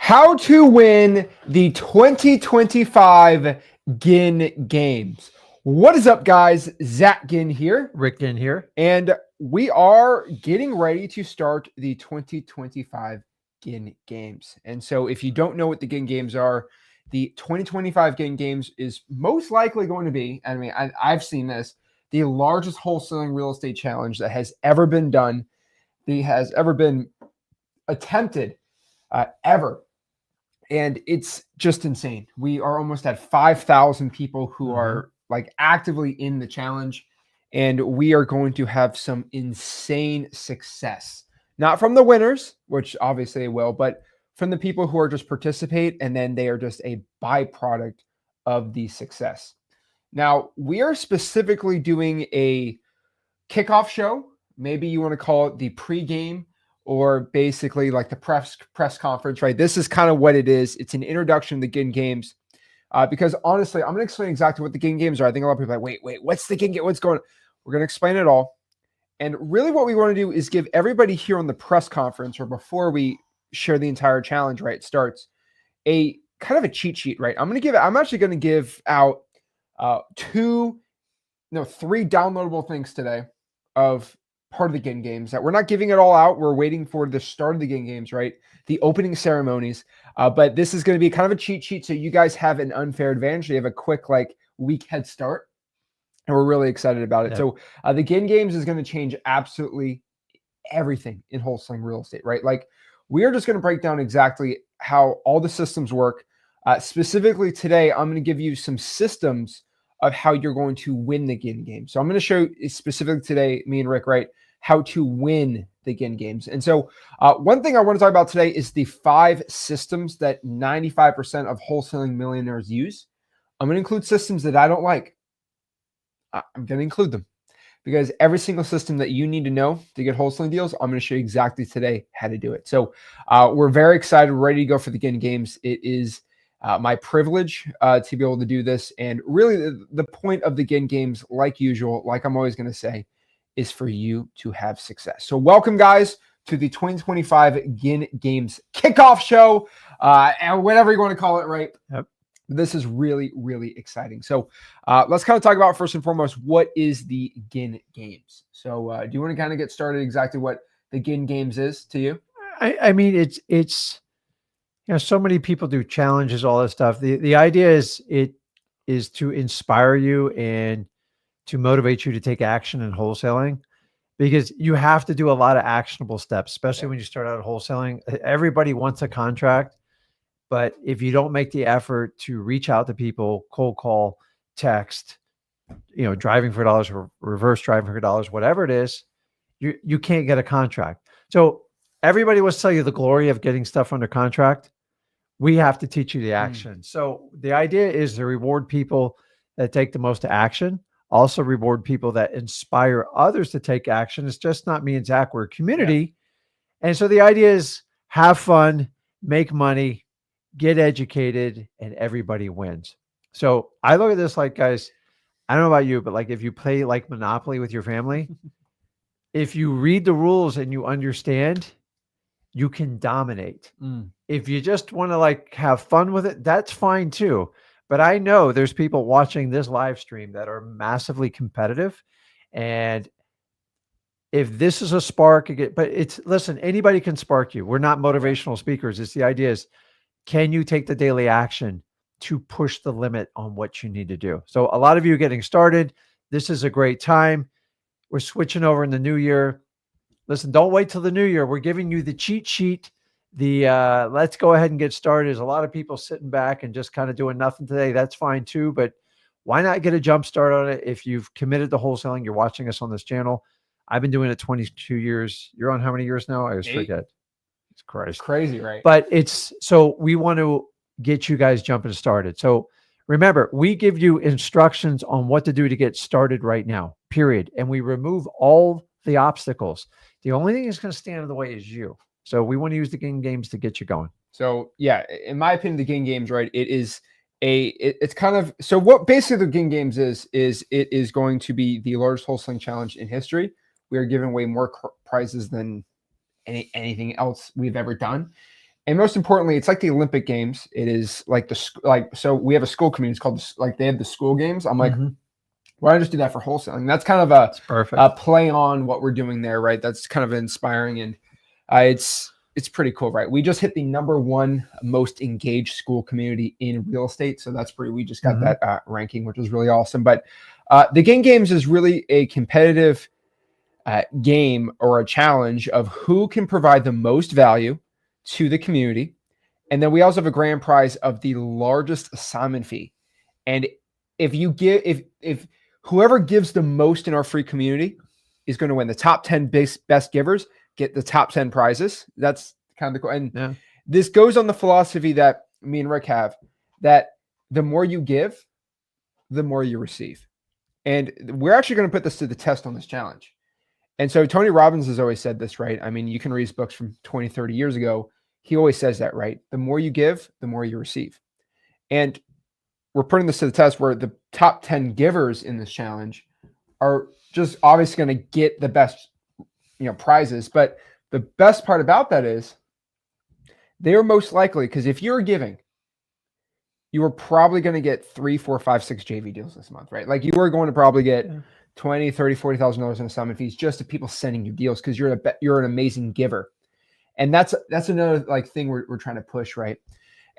How to win the 2025 Ginn Games. What is up, guys? Zach Ginn here. Rick Ginn here. And we are getting ready to start the 2025 Ginn Games. And so if you don't know what the Ginn Games are, the 2025 Ginn Games is most likely going to be, I've seen this, the largest wholesaling real estate challenge that has ever been done, that has ever been attempted ever. And it's just insane. We are almost at 5,000 people who are like actively in the challenge, and we are going to have some insane success. Not from the winners, which obviously they will, but from the people who are just participate, and then they are just a byproduct of the success. Now, we are specifically doing a kickoff show. Maybe you want to call it the pregame, or basically like the press conference, right? This is kind of what it is. It's an introduction to the Ginn Games. Because honestly, I'm going to explain exactly what the Ginn Games are. I think a lot of people are like, wait, what's the Ginn Game? What's going on? We're going to explain it all. And really what we want to do is give everybody here on the press conference, or before we share the entire challenge, right, it starts, a kind of a cheat sheet, right? I'm actually going to give out three downloadable things today of part of the Ginn Games that we're not giving it all out. We're waiting for the start of the Ginn Games, right? The opening ceremonies. But this is going to be kind of a cheat sheet. So you guys have an unfair advantage. You have a quick week head start. And we're really excited about it. Yeah. So the Ginn Games is going to change absolutely everything in wholesaling real estate, right? Like, we are just going to break down exactly how all the systems work. Specifically today, I'm going to give you some systems of how you're going to win the Ginn Games. So I'm going to show you specifically today, me and Rick, right, how to win the Ginn Games. And so one thing I want to talk about today is the 5 systems that 95% of wholesaling millionaires use. I'm going to include systems that I don't like. I'm going to include them because every single system that you need to know to get wholesaling deals, I'm going to show you exactly today how to do it. So we're very excited, ready to go for the Ginn Games. It is my privilege to be able to do this. And really the point of the Ginn Games, like usual, like I'm always going to say, is for you to have success. So welcome, guys, to the 2025 Ginn Games kickoff show, and whatever you want to call it, right? Yep. This is really, really exciting. So let's kind of talk about, first and foremost, what is the Ginn Games? So do you want to kind of get started exactly what the Ginn Games is to you? I mean, it's so many people do challenges, all this stuff. The idea is to inspire you and to motivate you to take action in wholesaling, because you have to do a lot of actionable steps, especially when you start out wholesaling. Everybody wants a contract, but if you don't make the effort to reach out to people, cold call, text, driving for dollars or reverse driving for dollars, whatever it is, you can't get a contract. So everybody wants to tell you the glory of getting stuff under contract. We have to teach you the action. So the idea is to reward people that take the most action, also reward people that inspire others to take action. It's just not me and Zach, we're a community. Yeah. And so the idea is have fun, make money, get educated, and everybody wins. So I look at this like, guys, I don't know about you, but like if you play like Monopoly with your family, if you read the rules and you understand, you can dominate. If you just want to have fun with it, that's fine too. But I know there's people watching this live stream that are massively competitive. And if this is a spark, listen, anybody can spark you. We're not motivational speakers. It's the idea is, can you take the daily action to push the limit on what you need to do? So a lot of you getting started, this is a great time. We're switching over in the new year. Listen, don't wait till the new year. We're giving you the cheat sheet. Let's go ahead and get started. There's a lot of people sitting back and just kind of doing nothing today. That's fine too, but why not get a jump start on it? If you've committed to wholesaling, you're watching us on this channel. I've been doing it 22 years. You're on how many years now? I always forget. It's crazy, right? But so we want to get you guys jumping started. So remember, we give you instructions on what to do to get started right now, period. And we remove all the obstacles. The only thing that's going to stand in the way is you. So we want to use the Ginn Games to get you going. So yeah, in my opinion, the Ginn Games, right? It's kind of, so what basically the Ginn Games is it is going to be the largest wholesaling challenge in history. We are giving away more prizes than anything else we've ever done. And most importantly, it's like the Olympic Games. It is like so we have a school community. It's called they have the school games. I'm like, why don't I just do that for wholesaling? That's kind of a play on what we're doing there, right? That's kind of inspiring, and it's pretty cool, right? We just hit the #1 most engaged school community in real estate, so that's we just got that ranking, which is really awesome. But the Ginn Games is really a competitive game or a challenge of who can provide the most value to the community. And then we also have a grand prize of the largest assignment fee. And if whoever gives the most in our free community is going to win. The top 10 best givers get the top 10 prizes. That's kind of the cool. And this goes on the philosophy that me and Rick have, that the more you give, the more you receive. And we're actually going to put this to the test on this challenge. And so Tony Robbins has always said this, right? I mean, you can read his books from 20, 30 years ago. He always says that, right? The more you give, the more you receive. And we're putting this to the test where the top 10 givers in this challenge are just obviously going to get the best, prizes. But the best part about that is they're most likely, because if you're giving, you are probably going to get 3, 4, 5, 6 JV deals this month, right? Like you are going to probably get $20,000, $30,000, $40,000 in assignment fees just to people sending you deals because you're an amazing giver. And that's another thing we're trying to push, right?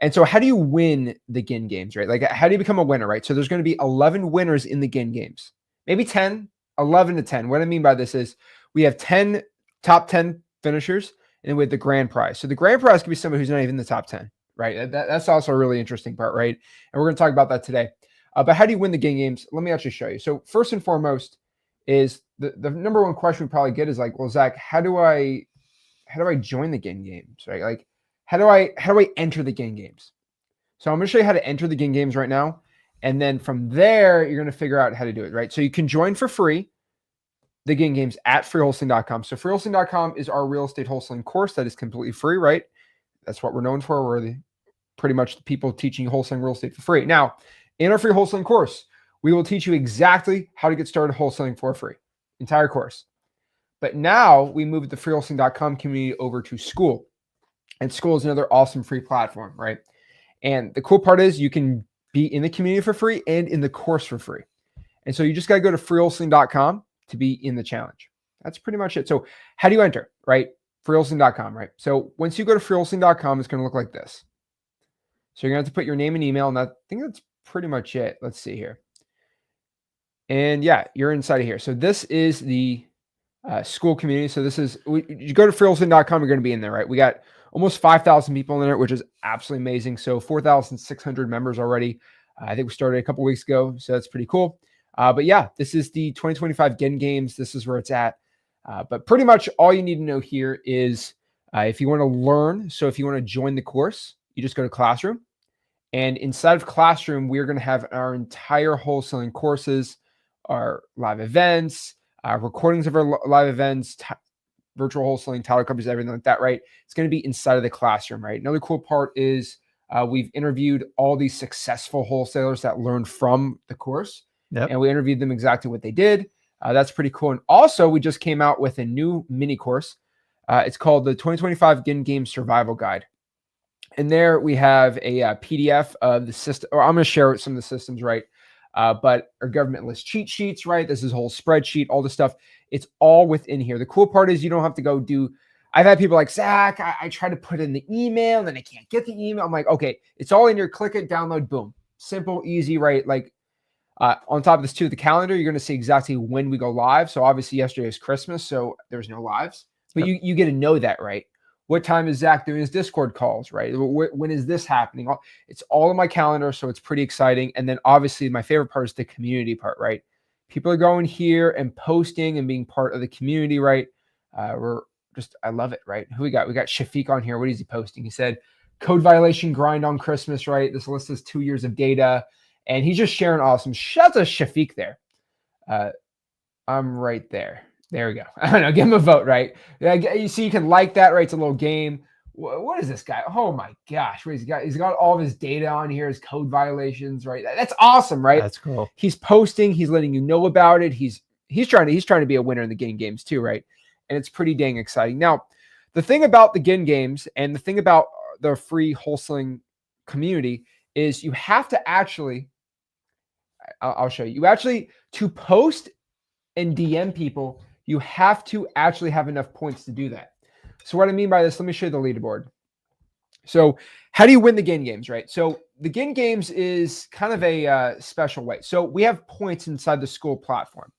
And so how do you win the Ginn Games, right? Like how do you become a winner, right? So there's going to be 11 winners in the Ginn Games, maybe 10, 11 to 10. What I mean by this is we have 10 top 10 finishers and we have the grand prize. So the grand prize could be someone who's not even in the top 10, right? That's also a really interesting part, right? And we're going to talk about that today. But how do you win the Ginn Games? Let me actually show you. So first and foremost is the #1 question we probably get is like, well, Zach, how do I join the Ginn Games, right? Like, how do I enter the Ginn Games? So I'm going to show you how to enter the Ginn Games right now. And then from there, you're going to figure out how to do it, right? So you can join for free the Ginn Games at freewholesaling.com. So freewholesaling.com is our real estate wholesaling course that is completely free, right? That's what we're known for. We're pretty much the people teaching you wholesaling real estate for free. Now, in our free wholesaling course, we will teach you exactly how to get started wholesaling for free, entire course. But now we moved the freewholesaling.com community over to School. And School is another awesome free platform, right? And the cool part is you can be in the community for free and in the course for free. And so you just got to go to freewholesaling.com to be in the challenge. That's pretty much it. So how do you enter, right? freewholesaling.com, right? So once you go to freewholesaling.com, it's going to look like this. So you're going to have to put your name and email, and I think that's pretty much it. Let's see here. And yeah, you're inside of here. So this is the school community. So this is, you go to freewholesaling.com, you're going to be in there, right? We got almost 5,000 people in there, which is absolutely amazing. So 4,600 members already. I think we started a couple weeks ago, so that's pretty cool. But yeah, this is the 2025 Ginn Games. This is where it's at. But pretty much all you need to know here is if you want to learn, so if you want to join the course, you just go to Classroom. And inside of Classroom, we're going to have our entire wholesaling courses, our live events, recordings of our live events, virtual wholesaling, title companies, everything like that, right? It's going to be inside of the Classroom, right? Another cool part is we've interviewed all these successful wholesalers that learned from the course. Yep. And we interviewed them exactly what they did. That's pretty cool. And also, we just came out with a new mini course. It's called the 2025 Ginn Games Survival Guide. And there we have a PDF of the system, or I'm going to share some of the systems, right? But our government list cheat sheets, right? This is a whole spreadsheet, all this stuff. It's all within here. The cool part is you don't have to go do, I've had people like, Zach, I try to put in the email and then I can't get the email. I'm like, okay, it's all in here. Click it, download, boom. Simple, easy, right? Like on top of this too, the calendar, you're going to see exactly when we go live. So obviously yesterday was Christmas, so there's no lives, but you get to know that, right? What time is Zach doing his Discord calls, right? When is this happening? It's all in my calendar, so it's pretty exciting. And then obviously my favorite part is the community part, right? People are going here and posting and being part of the community, right? I love it, right? Who we got? We got Shafiq on here. What is he posting? He said, code violation grind on Christmas, right? This list is 2 years of data. And he's just sharing awesome. Shout out to Shafiq there. I'm right there. There we go. I don't know. Give him a vote, right? You see, you can like that, right? It's a little game. What is this guy? Oh my gosh. What he's got all of his data on here, his code violations, right? That's awesome, right? That's cool. He's posting, he's letting you know about it. He's trying to be a winner in the Ginn Games too, right? And it's pretty dang exciting. Now, the thing about the Ginn Games and the thing about the free wholesaling community is you have to actually, I'll show you. You actually, to post and DM people, you have to actually have enough points to do that. So what I mean by this, let me show you the leaderboard. So how do you win the Ginn Games, right? So the Ginn Games is kind of a special way. So we have points inside the school platform.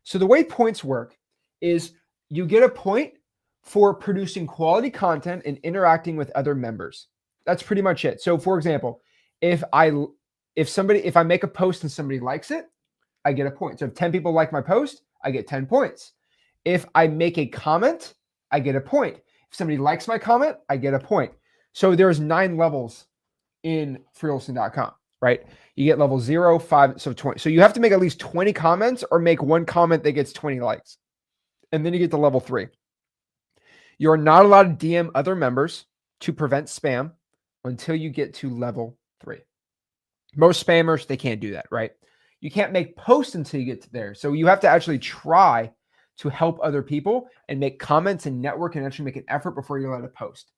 So the way points work is you get a point for producing quality content and interacting with other members. That's pretty much it. So for example, if I make a post and somebody likes it, I get a point. So if 10 people like my post, I get 10 points. If I make a comment, I get a point. If somebody likes my comment, I get a point. So there's 9 levels in freewholesaling.com, right? You get level 0, 5, so 20. So you have to make at least 20 comments or make one comment that gets 20 likes. And then you get to level 3. You're not allowed to DM other members to prevent spam until you get to level 3. Most spammers, they can't do that, right? You can't make posts until you get to there. So you have to actually try to help other people and make comments and network and actually make an effort before you're allowed to post.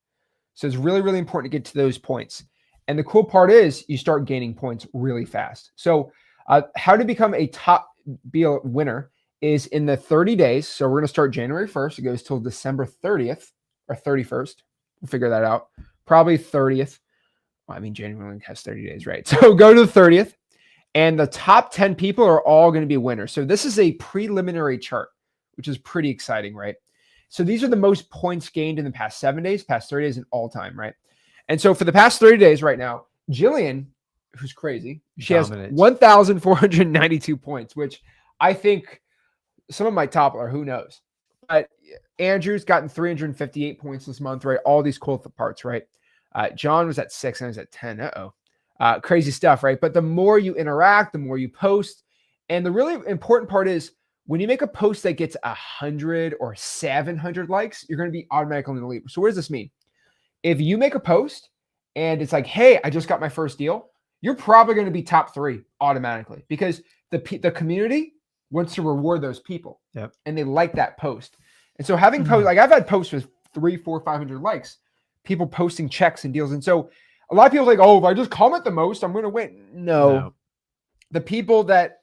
So it's really, really important to get to those points. And the cool part is you start gaining points really fast. So how to become be a winner is in the 30 days. So we're going to start January 1st. It goes till December 30th or 31st. We'll figure that out. Probably 30th. Well, I mean, January has 30 days, right? So go to the 30th. And the top 10 people are all going to be winners. So this is a preliminary chart, which is pretty exciting, right? So these are the most points gained in the past 7 days, past 30 days, and all time, right? And so for the past 30 days right now, Jillian, who's crazy, she Dominates. has 1,492 points, which I think some of my top are, who knows? But Andrew's gotten 358 points this month, right? All these cool parts, right? John was at 6 and I was at 10. Crazy stuff, right? But the more you interact, the more you post. And the really important part is when you make a post that gets 100 or 700 likes, you're going to be automatically in the lead. So what does this mean? If you make a post and it's like, hey, I just got my first deal, you're probably going to be top 3 automatically because the community wants to reward those people. Yep. And they like that post. And so having posts, like I've had posts with 300, 400, 500 likes, people posting checks and deals. And so a lot of people are like, oh, if I just comment the most, I'm going to win. No. The people that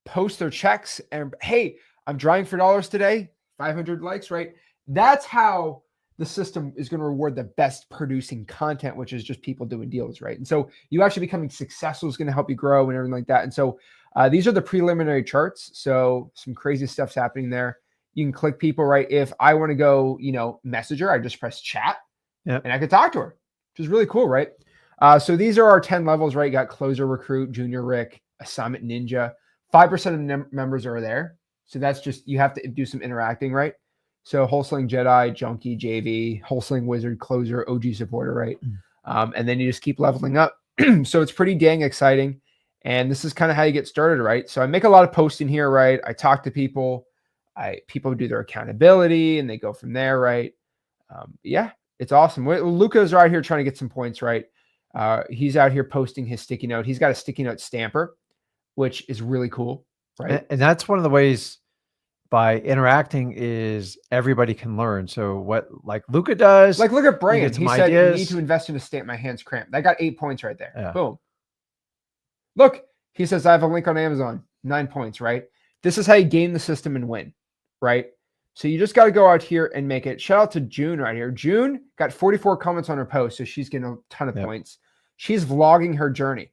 post their checks and, hey, I'm drawing for dollars today, 500 likes, right? That's how the system is going to reward the best producing content, which is just people doing deals, right? And so you actually becoming successful is going to help you grow and everything like that. And so these are the preliminary charts. So some crazy stuff's happening there. You can click people, right? If I want to go, message her, I just press chat and I could talk to her, which is really cool, right? So these are our 10 levels, right? You got Closer Recruit, Junior Rick, Assignment Ninja. 5% of the members are there. So that's just, you have to do some interacting, right? So Wholesaling Jedi, Junkie, JV, Wholesaling Wizard, Closer, OG Supporter, right? And then you just keep leveling up. So it's pretty dang exciting. And this is kind of how you get started, right? So I make a lot of posting here, right? I talk to people. People do their accountability and they go from there, right? Yeah, it's awesome. Luca's right here trying to get some points, right? He's out here posting his sticky note. He's got a sticky note stamper, which is really cool, right? And that's one of the ways by interacting is everybody can learn. So what like Luca does, like look at Brian. He said, ideas. You need to invest in a stamp. My hand's cramped. I got 8 points right there. Yeah. Boom. Look, he says, I have a link on Amazon, 9 points, right? This is how you game the system and win, right? So you just got to go out here and make it. Shout out to June right here. June got 44 comments on her post, so she's getting a ton of points. She's vlogging her journey.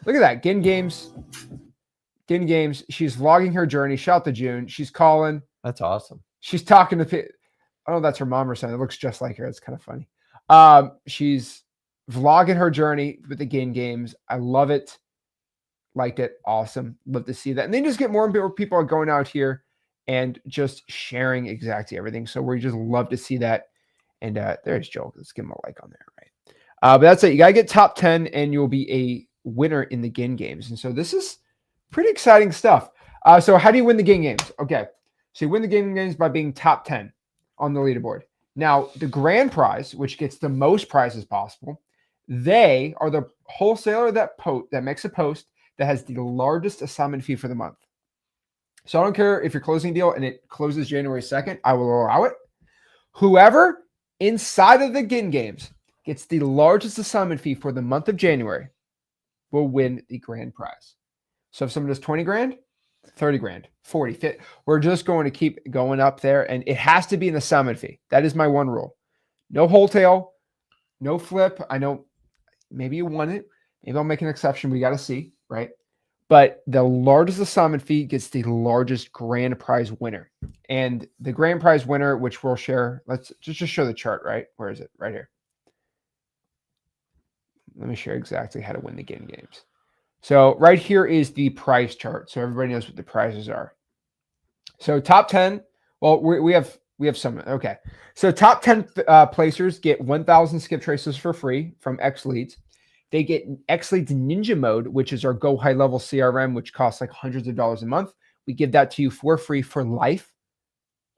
Look at that. Ginn Games. She's vlogging her journey. Shout out to June. She's calling. That's awesome. She's talking to people. I don't know if that's her mom or something. It looks just like her. It's kind of funny. She's vlogging her journey with the Ginn Games. I love it. Liked it. Awesome. Love to see that. And then just get more and more people are going out here and just sharing exactly everything. So we just love to see that. And there's Joel. Let's give him a like on there, right? But that's it. You got to get top 10 and you'll be a winner in the Ginn Games. And so this is pretty exciting stuff. So how do you win the Ginn Games? Okay. So you win the Ginn Games by being top 10 on the leaderboard. Now, the grand prize, which gets the most prizes possible, they are the wholesaler that makes a post that has the largest assignment fee for the month. So I don't care if you're closing a deal and it closes January 2nd, I will allow it. Whoever inside of the Ginn Games gets the largest assignment fee for the month of January will win the grand prize. So if someone does 20 grand, 30 grand, 40, 50, we're just going to keep going up there. And it has to be an assignment fee. That is my one rule. No wholesale, no flip. I know maybe you want it. Maybe I'll make an exception. We got to see, right? But the largest assignment fee gets the largest grand prize winner. And the grand prize winner, which we'll share, let's just show the chart, right? Where is it? Right here. Let me share exactly how to win the Ginn Games. So right here is the prize chart. So everybody knows what the prizes are. So top 10, well, we have some, okay. So top 10 placers get 1,000 skip traces for free from X Leads. They get X Leads Ninja Mode, which is our Go High Level CRM, which costs like hundreds of dollars a month. We give that to you for free for life.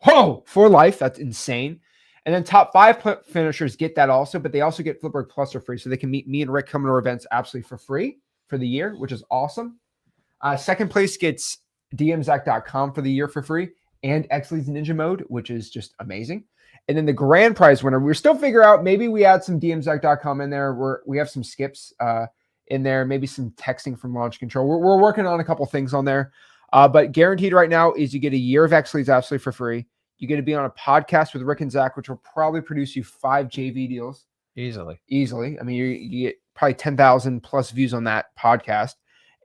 Whoa, for life. That's insane. And then top 5 finishers get that also, but they also get Flipboard Plus for free. So they can meet me and Rick coming to our events absolutely for free for the year, which is awesome. Second place gets dmzach.com for the year for free and X Leads Ninja Mode, which is just amazing. And then the grand prize winner, we're still figuring out, maybe we add some dmzach.com in there. We have some skips in there, maybe some texting from Launch Control. We're working on a couple things on there. But guaranteed right now is you get a year of X Leads absolutely for free. You get to be on a podcast with Rick and Zach, which will probably produce you 5 JV deals. Easily. I mean, you get probably 10,000 plus views on that podcast.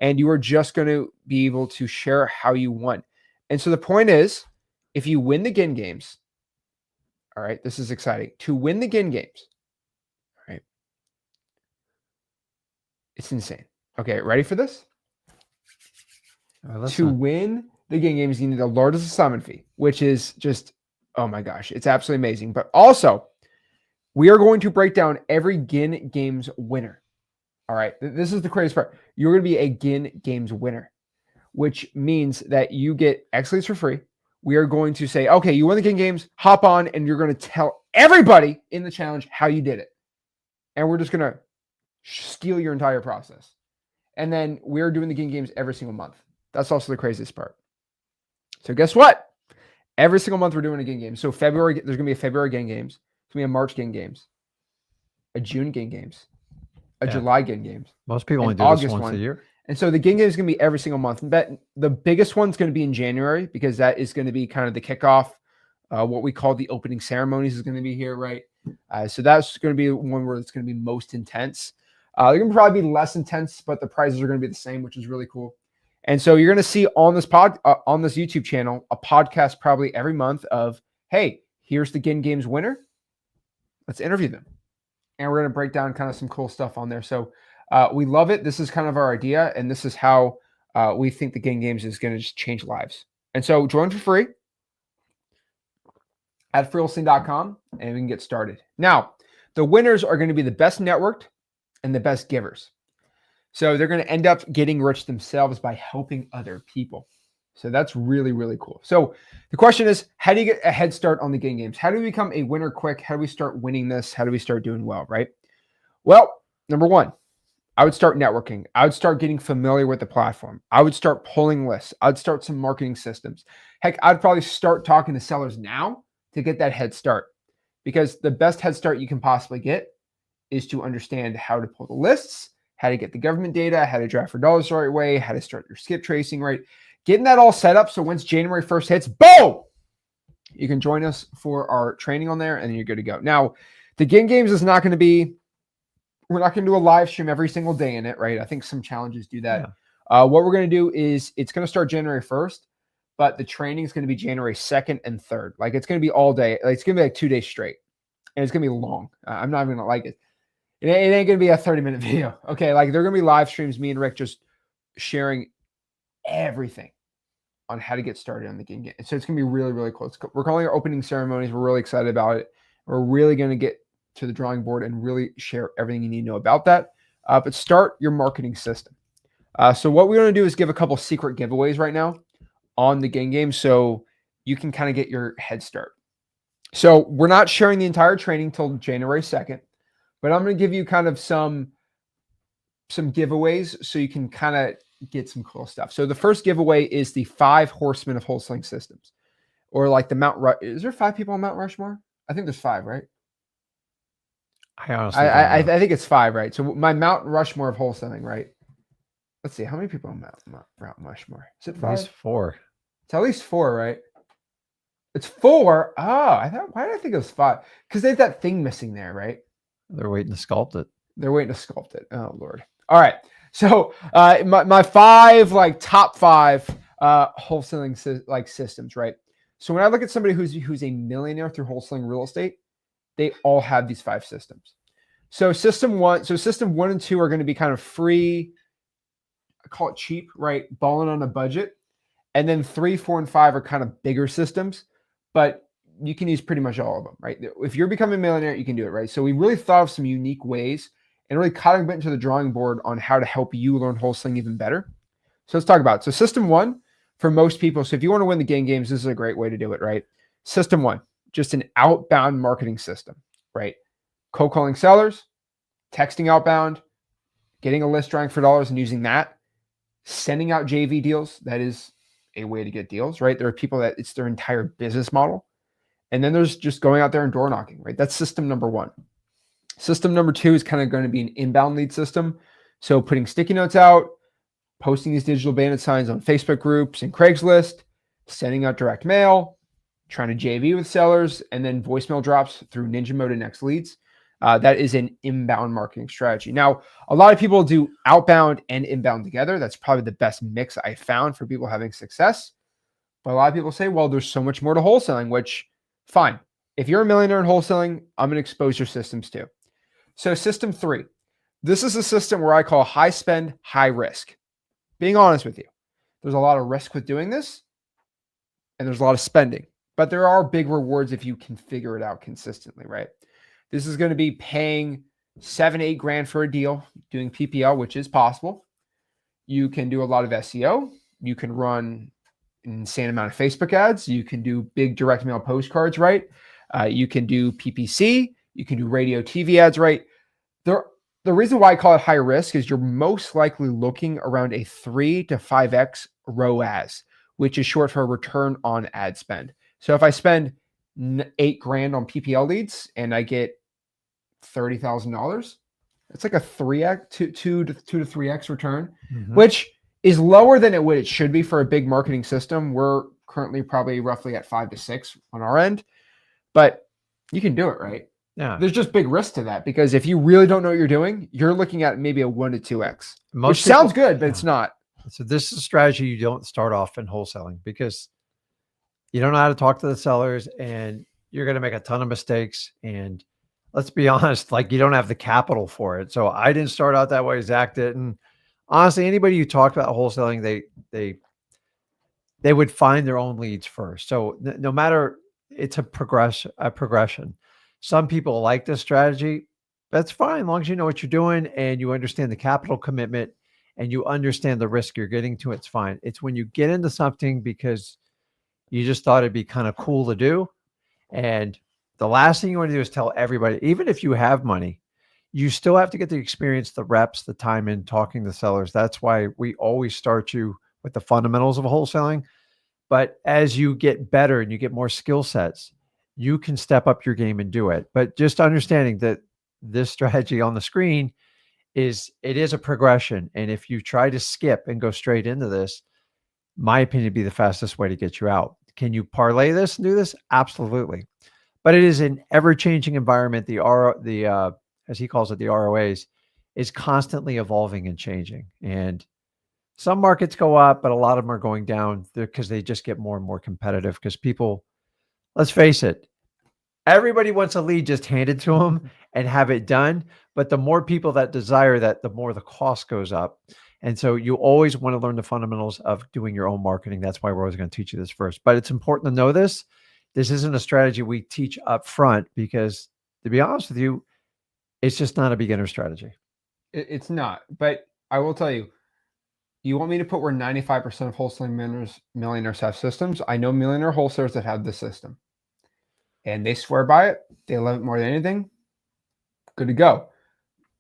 And you are just going to be able to share how you won. And so the point is, if you win the Ginn Games, all right, this is exciting. To win the Ginn Games, all right, it's insane. Okay, ready for this? To win the Ginn Games, you need the largest assignment fee, which is just, oh my gosh, it's absolutely amazing. But also, we are going to break down every Ginn Games winner. All right, this is the craziest part. You're going to be a Ginn Games winner, which means that you get X Leads for free. We are going to say, okay, you won the Ginn Games, hop on, and you're going to tell everybody in the challenge how you did it. And we're just going to steal your entire process. And then we're doing the Ginn Games every single month. That's also the craziest part. So guess what? Every single month we're doing a Ginn Game. So February, there's going to be a February Ginn Games. There's going to be a March Ginn Games, a June Ginn Games, a July Ginn Games. Most people only do this once a year. And so the Ginn Game is going to be every single month. But the biggest one's going to be in January because that is going to be kind of the kickoff. What we call the opening ceremonies is going to be here, right? So that's going to be one where it's going to be most intense. They're going to probably be less intense, but the prizes are going to be the same, which is really cool. And so you're going to see on this on this YouTube channel a podcast probably every month of, hey, here's the Ginn Games winner. Let's interview them, and we're going to break down kind of some cool stuff on there. So we love it. This is kind of our idea, and this is how we think the Ginn Games is going to just change lives. And so join for free at wholesale.com, and we can get started. Now, the winners are going to be the best networked and the best givers. So they're going to end up getting rich themselves by helping other people. So that's really, really cool. So the question is, how do you get a head start on the Ginn Games? How do we become a winner quick? How do we start winning this? How do we start doing well, right? Well, number one, I would start networking. I would start getting familiar with the platform. I would start pulling lists. I'd start some marketing systems. Heck, I'd probably start talking to sellers now to get that head start, because the best head start you can possibly get is to understand how to pull the lists, how to get the government data, how to draft for dollars the right way, how to start your skip tracing, right? Getting that all set up so once January 1st hits, boom, you can join us for our training on there and then you're good to go. Now, the Ginn Games is not going to be, we're not going to do a live stream every single day in it, right? I think some challenges do that. Yeah. What we're going to do is it's going to start January 1st, but the training is going to be January 2nd and 3rd. Like it's going to be all day. Like, it's going to be like 2 days straight and it's going to be long. I'm not even going to like it. It ain't going to be a 30-minute video. Okay. Like they're going to be live streams, me and Rick just sharing everything on how to get started on the Ginn Game. So it's going to be really, really cool. We're calling our opening ceremonies. We're really excited about it. We're really going to get to the drawing board and really share everything you need to know about that. But start your marketing system. So what we're going to do is give a couple secret giveaways right now on the Ginn Game so you can kind of get your head start. So we're not sharing the entire training till January 2nd, but I'm going to give you kind of some giveaways so you can kind of get some cool stuff. So the first giveaway is the 5 horsemen of wholesaling systems, or like the Mount Rush. Is there 5 people on Mount Rushmore? I think there's 5, right? I honestly don't know. I think it's 5, right? So my Mount Rushmore of wholesaling, right? Let's see, how many people on Mount Rushmore? Is it At 5? least 4. It's at least 4, right? It's 4. Oh, I thought. Why did I think it was 5? Because they have that thing missing there, right? They're waiting to sculpt it. They're waiting to sculpt it. Oh Lord. All right. So my 5 like top 5 wholesaling systems, right? So when I look at somebody who's a millionaire through wholesaling real estate, they all have these 5 systems. So system 1 and 2 are going to be kind of free, I call it cheap, right? Balling on a budget. And then 3, 4, and 5 are kind of bigger systems, but you can use pretty much all of them, right? If you're becoming a millionaire, you can do it, right? So we really thought of some unique ways and really cutting a bit into the drawing board on how to help you learn wholesaling even better. So let's talk about it. So system 1 for most people. So if you want to win the Ginn Games, this is a great way to do it, right? System 1, just an outbound marketing system, right? Cold calling sellers, texting outbound, getting a list drawing for dollars and using that, sending out JV deals. That is a way to get deals, right? There are people that it's their entire business model. And then there's just going out there and door knocking, right? That's system number 1. System number 2 is kind of going to be an inbound lead system. So putting sticky notes out, posting these digital bandit signs on Facebook groups and Craigslist, sending out direct mail, trying to JV with sellers, and then voicemail drops through Ninja Mode and Next Leads. That is an inbound marketing strategy. Now, a lot of people do outbound and inbound together. That's probably the best mix I found for people having success. But a lot of people say, well, there's so much more to wholesaling, which fine. If you're a millionaire in wholesaling, I'm going to expose your systems too. So system 3, this is a system where I call high spend, high risk. Being honest with you, there's a lot of risk with doing this and there's a lot of spending, but there are big rewards if you can figure it out consistently, right? This is going to be paying 7, 8 grand for a deal, doing PPL, which is possible. You can do a lot of SEO. You can run an insane amount of Facebook ads. You can do big direct mail postcards, right? You can do PPC. You can do radio, TV ads, right? The reason why I call it high risk is you're most likely looking around a 3 to 5x ROAS, which is short for return on ad spend. So if I spend 8 grand on PPL leads and I get $30,000, it's like a 3x, 2 to 3x return, which is lower than it should be for a big marketing system. We're currently probably roughly at 5 to 6 on our end, but you can do it, right? Yeah. There's just big risk to that because if you really don't know what you're doing, you're looking at maybe a 1 to 2x, which sounds good, but it's not. So this is a strategy you don't start off in wholesaling because you don't know how to talk to the sellers and you're going to make a ton of mistakes. And let's be honest, like you don't have the capital for it. So I didn't start out that way. Zach didn't. Honestly, anybody you talk about wholesaling, they would find their own leads first. So no matter, it's a progression. Some people like this strategy. That's fine. As long as you know what you're doing and you understand the capital commitment and you understand the risk you're getting to, it's fine. It's when you get into something because you just thought it'd be kind of cool to do. And the last thing you want to do is tell everybody, even if you have money, you still have to get the experience, the reps, the time in talking to sellers. That's why we always start you with the fundamentals of wholesaling. But as you get better and you get more skill sets, you can step up your game and do it. But just understanding that this strategy on the screen it is a progression. And if you try to skip and go straight into this, my opinion would be the fastest way to get you out. Can you parlay this and do this? Absolutely. But it is an ever-changing environment. As he calls it, the ROAs is constantly evolving and changing. And some markets go up, but a lot of them are going down because they just get more and more competitive because people, let's face it, everybody wants a lead just handed to them and have it done. But the more people that desire that, the more the cost goes up. And so you always want to learn the fundamentals of doing your own marketing. That's why we're always going to teach you this first. But it's important to know this. This isn't a strategy we teach up front because, to be honest with you, it's just not a beginner strategy. It's not. But I will tell you, you want me to put where 95% of wholesaling millionaires have systems? I know millionaire wholesalers that have this system. And they swear by it. They love it more than anything. Good to go.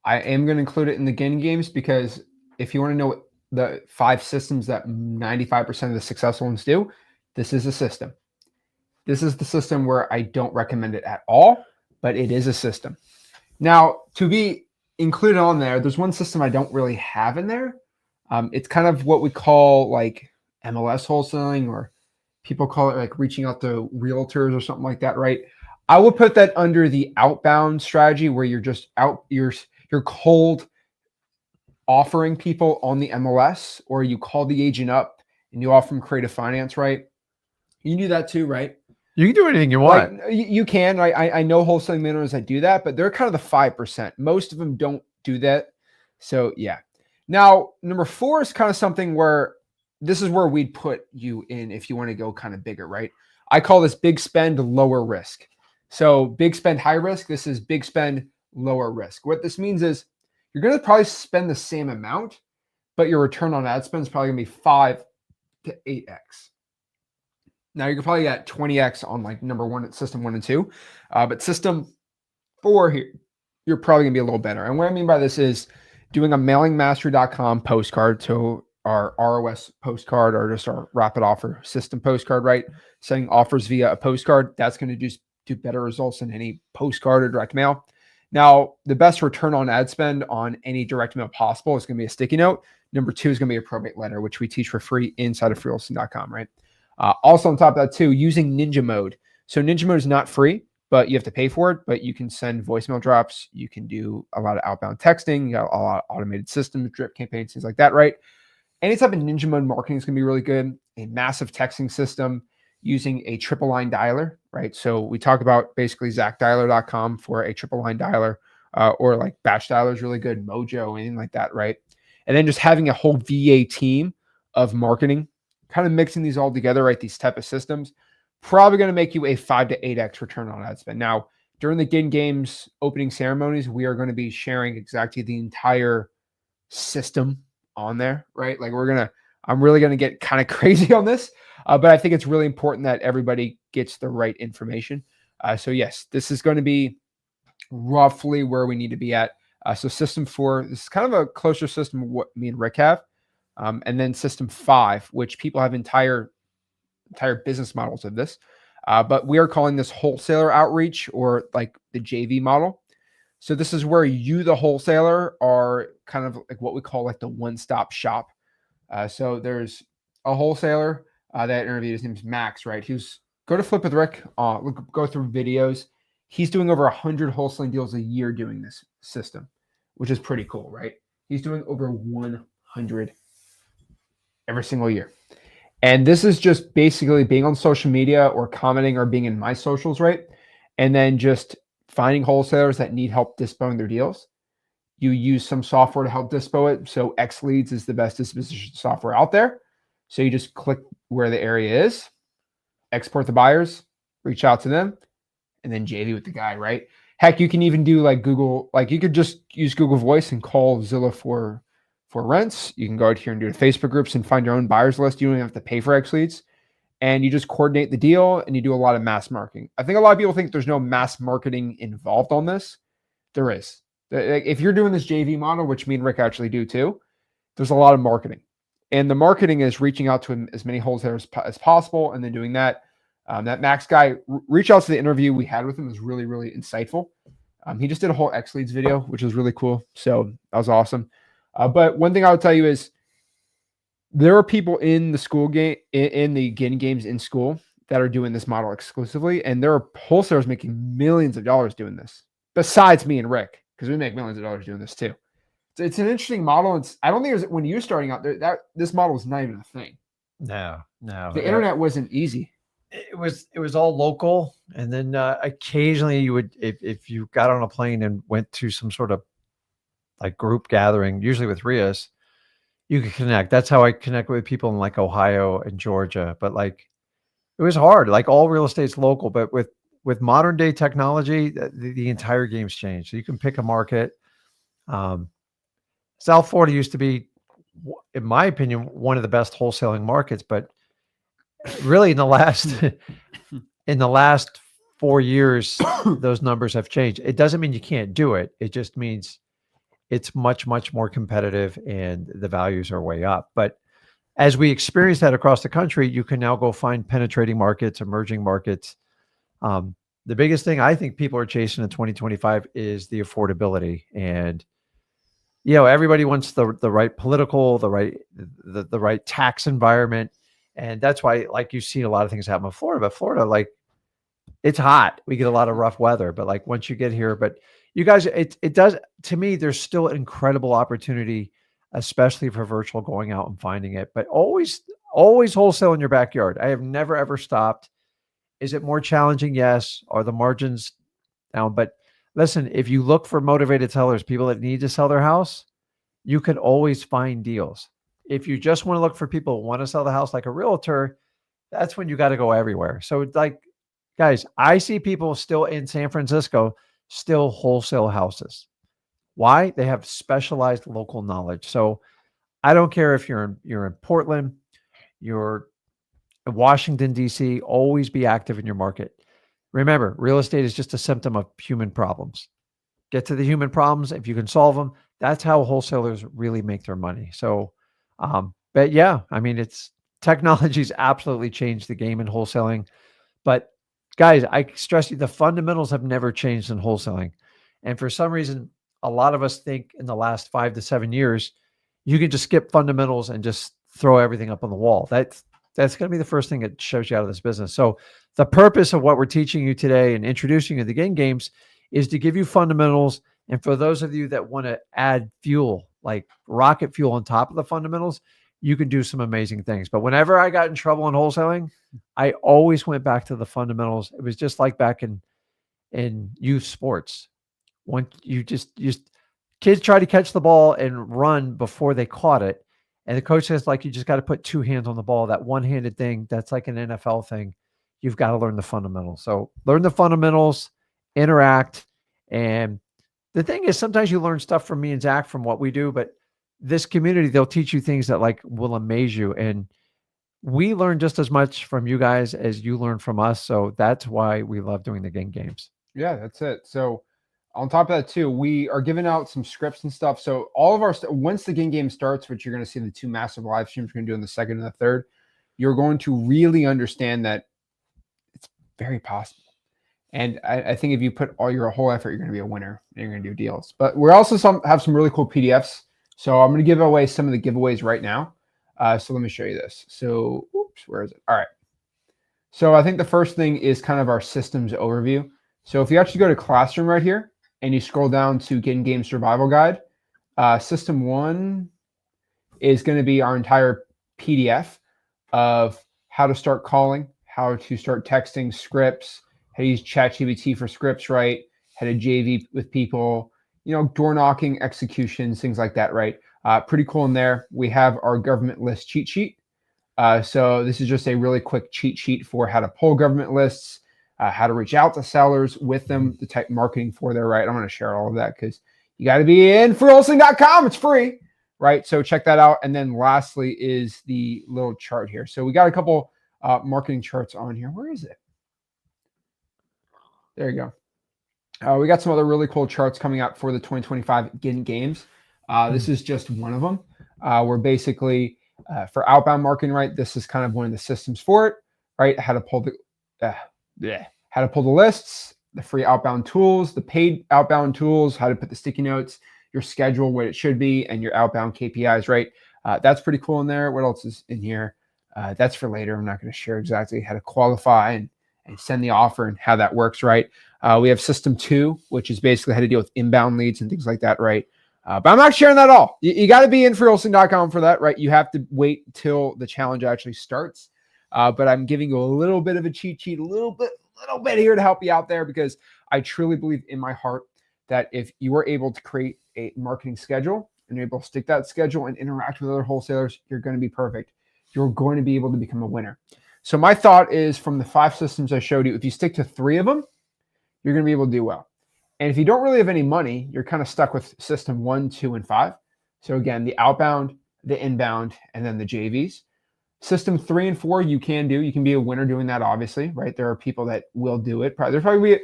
I am going to include it in the Ginn Games because if you want to know what the 5 systems that 95% of the successful ones do, this is a system. This is the system where I don't recommend it at all, but it is a system. Now, to be included on there, there's one system I don't really have in there. It's kind of what we call like MLS wholesaling, or people call it like reaching out to realtors or something like that, right? I would put that under the outbound strategy, where you're just you're cold offering people on the MLS, or you call the agent up and you offer them creative finance, right? You can do that too, right? You can do anything you Like want. you can. I know wholesaling managers that do that, but they're kind of the 5%. Most of them don't do that. So yeah. Now, number 4 is kind of something where this is where we'd put you in if you want to go kind of bigger, right? I call this big spend, lower risk. So big spend, high risk. This is big spend, lower risk. What this means is you're going to probably spend the same amount, but your return on ad spend is probably going to be 5 to 8x. Now you're probably at 20x on like number 1 at system 1 and 2, but system 4 here, you're probably gonna be a little better. And what I mean by this is doing a mailingmastery.com postcard to our ROS postcard, or just our rapid offer system postcard, right? Sending offers via a postcard, that's going to just do better results than any postcard or direct mail. Now, the best return on ad spend on any direct mail possible is going to be a sticky note. Number 2 is going to be a probate letter, which we teach for free inside of freelisting.com, right? Also on top of that too, using Ninja Mode. So Ninja Mode is not free, but you have to pay for it. But you can send voicemail drops. You can do a lot of outbound texting. You got a lot of automated systems, drip campaigns, things like that, right? Any type of Ninja Mode marketing is going to be really good. A massive texting system using a triple line dialer, right? So we talk about basically ZachDialer.com for a triple line dialer, or like batch dialer is really good, Mojo, anything like that, right? And then just having a whole VA team of marketing, kind of mixing these all together, right? These type of systems, probably going to make you a 5 to 8x return on ad spend. Now, during the Ginn Games opening ceremonies, we are going to be sharing exactly the entire system on there, right? Like I'm really going to get kind of crazy on this, but I think it's really important that everybody gets the right information. So yes, this is going to be roughly where we need to be at. So system 4, this is kind of a closer system of what me and Rick have. And then system 5, which people have entire business models of this. But we are calling this wholesaler outreach, or like the JV model. So this is where you, the wholesaler, are kind of like what we call like the one-stop shop. So there's a wholesaler that I interviewed. His name's Max, right? Go to Flip with Rick, go through videos. He's doing over 100 wholesaling deals a year doing this system, which is pretty cool, right? He's doing over 100 every single year. And this is just basically being on social media or commenting or being in my socials, right? And then just finding wholesalers that need help dispoing their deals. You use some software to help dispo it. So X Leads is the best disposition software out there. So you just click where the area is, export the buyers, reach out to them, and then JV with the guy, right? Heck, you can even do like Google, like you could just use Google Voice and call Zillow for rents. You can go out here and do the Facebook groups and find your own buyers list. You don't even have to pay for X Leads. And you just coordinate the deal, and you do a lot of mass marketing. I think a lot of people think there's no mass marketing involved on this. There is. If you're doing this JV model, which me and Rick actually do too, there's a lot of marketing. And the marketing is reaching out to as many wholesalers as possible, and then doing that. That Max guy, reach out to the interview we had with him, was really, really insightful. He just did a whole X Leads video, which was really cool. So that was awesome. But one thing I would tell you is there are people in the school game, in the Ginn Games in school, that are doing this model exclusively. And there are wholesalers making millions of dollars doing this, besides me and Rick, because we make millions of dollars doing this too. It's an interesting model. I don't think it was, when you're starting out there, that this model was not even a thing. No. The internet wasn't easy. It was all local. And then occasionally you would, if you got on a plane and went to some sort of like group gathering, usually with Rias, you could connect. That's how I connect with people in like Ohio and Georgia. But like, it was hard. Like all real estate's local, but with modern day technology, the entire game's changed. So you can pick a market. South Florida used to be, in my opinion, one of the best wholesaling markets, but really in the last 4 years, those numbers have changed. It doesn't mean you can't do it. It just means it's much, much more competitive and the values are way up. But as we experience that across the country, you can now go find penetrating markets, emerging markets. the biggest thing I think people are chasing in 2025 is the affordability. And, everybody wants the right political, the right tax environment. And that's why, like, you see a lot of things happen in Florida, but Florida, like, it's hot. We get a lot of rough weather, but like once you get here, but you guys, it does, to me, there's still incredible opportunity, especially for virtual, going out and finding it, but always wholesale in your backyard. I have never, ever stopped. Is it more challenging? Yes. Are the margins down? But listen, if you look for motivated sellers, people that need to sell their house, you can always find deals. If you just want to look for people who want to sell the house like a realtor, that's when you got to go everywhere. So it's like, guys, I see people still in San Francisco still wholesale houses. Why? They have specialized local knowledge. So I don't care if you're in Portland, you're in Washington, D.C., always be active in your market. Remember, real estate is just a symptom of human problems. Get to the human problems. If you can solve them, that's how wholesalers really make their money. So, but yeah, I mean, technology's absolutely changed the game in wholesaling. But guys, I stress you, the fundamentals have never changed in wholesaling. And for some reason, a lot of us think in the last 5 to 7 years, you can just skip fundamentals and just throw everything up on the wall. That's going to be the first thing that shows you out of this business. So the purpose of what we're teaching you today and introducing you to the Ginn Games is to give you fundamentals. And for those of you that want to add fuel, like rocket fuel on top of the fundamentals, you can do some amazing things. But whenever I got in trouble in wholesaling, I always went back to the fundamentals. It was just like back in youth sports. When you just kids try to catch the ball and run before they caught it. And the coach says, like, you just got to put two hands on the ball. That one-handed thing, that's like an NFL thing. You've got to learn the fundamentals. So learn the fundamentals, interact. And the thing is, sometimes you learn stuff from me and Zach from what we do, but this community, they'll teach you things that like will amaze you. And we learn just as much from you guys as you learn from us. So that's why we love doing the Ginn Games. Yeah, that's it. So on top of that too, we are giving out some scripts and stuff. So all of our once the Ginn Game starts, which you're going to see the 2 massive live streams we're going to do in the 2nd and the 3rd, you're going to really understand that it's very possible. And I think if you put all your whole effort, you're going to be a winner and you're going to do deals. But we're also have some really cool PDFs. So I'm going to give away some of the giveaways right now. So let me show you this. So, oops, where is it? All right. So I think the first thing is kind of our systems overview. So if you actually go to Classroom right here and you scroll down to Ginn Game Survival Guide, System 1 is going to be our entire PDF of how to start calling, how to start texting, scripts, how to use ChatGPT for scripts, right? How to JV with people, door knocking, executions, things like that, right? Pretty cool in there. We have our government list cheat sheet. So this is just a really quick cheat sheet for how to pull government lists, how to reach out to sellers with them, the type marketing for there, right? I'm going to share all of that because you got to be in for wholesaling.com. It's free, right? So check that out. And then lastly is the little chart here. So we got a couple marketing charts on here. Where is it? There you go. We got some other really cool charts coming out for the 2025 Ginn Games. This is just one of them. We're basically for outbound marketing, right? This is kind of one of the systems for it, right? How to pull the lists, the free outbound tools, the paid outbound tools, how to put the sticky notes, your schedule, what it should be, and your outbound KPIs, right? That's pretty cool in there. What else is in here? That's for later. I'm not going to share exactly how to qualify and send the offer and how that works, right? We have System 2, which is basically how to deal with inbound leads and things like that, right? But I'm not sharing that all. You got to be in for wholesaling.com for that, right? You have to wait till the challenge actually starts. But I'm giving you a little bit of a cheat sheet, a little bit here to help you out there because I truly believe in my heart that if you are able to create a marketing schedule and you're able to stick that schedule and interact with other wholesalers, you're going to be perfect. You're going to be able to become a winner. So my thought is from the 5 systems I showed you, if you stick to 3 of them, you're going to be able to do well. And if you don't really have any money, you're kind of stuck with System 1, 2, and 5. So again, the outbound, the inbound, and then the JVs. System 3 and 4, you can do. You can be a winner doing that, obviously, right? There are people that will do it. I'd probably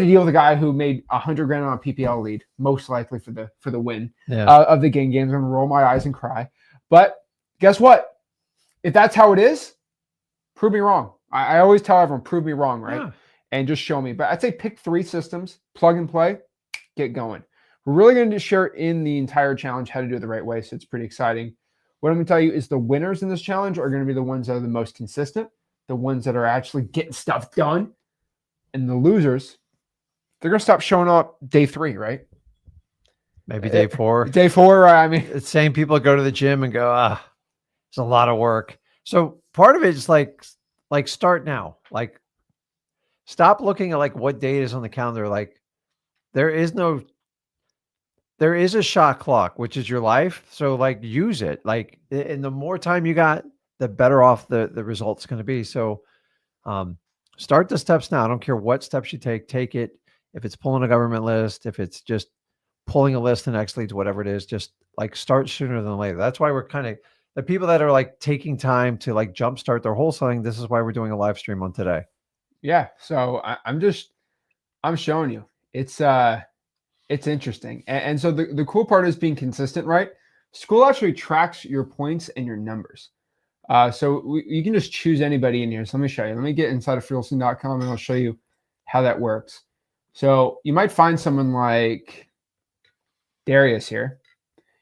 deal with a guy who made $100,000 on a PPL lead, most likely for the win of the Ginn Games. I'm gonna roll my eyes and cry. But guess what? If that's how it is, prove me wrong. I always tell everyone, prove me wrong, right? Yeah. and just show me. But I'd say pick 3 systems, plug and play, get going. We're really going to share in the entire challenge how to do it the right way. So it's pretty exciting. What I'm going to tell you is the winners in this challenge are going to be the ones that are the most consistent, the ones that are actually getting stuff done. And the losers, they're going to stop showing up day 3, right? Maybe day 4. Day 4, I mean. The same people go to the gym and go, it's a lot of work. So part of it is like start now. Like stop looking at like what date is on the calendar. Like there is a shot clock, which is your life. So like use it. Like, and the more time you got, the better off the result's going to be. So start the steps now. I don't care what steps you take it. If it's pulling a government list, if it's just pulling a list in X Leads, whatever it is, just like start sooner than later. That's why we're kind of the people that are like taking time to like jumpstart their wholesaling. This is why we're doing a live stream on today. Yeah. So I'm showing you. It's interesting. And so the cool part is being consistent, right? School actually tracks your points and your numbers. So you can just choose anybody in here. So let me show you. Let me get inside of freelsing.com and I'll show you how that works. So you might find someone like Darius here.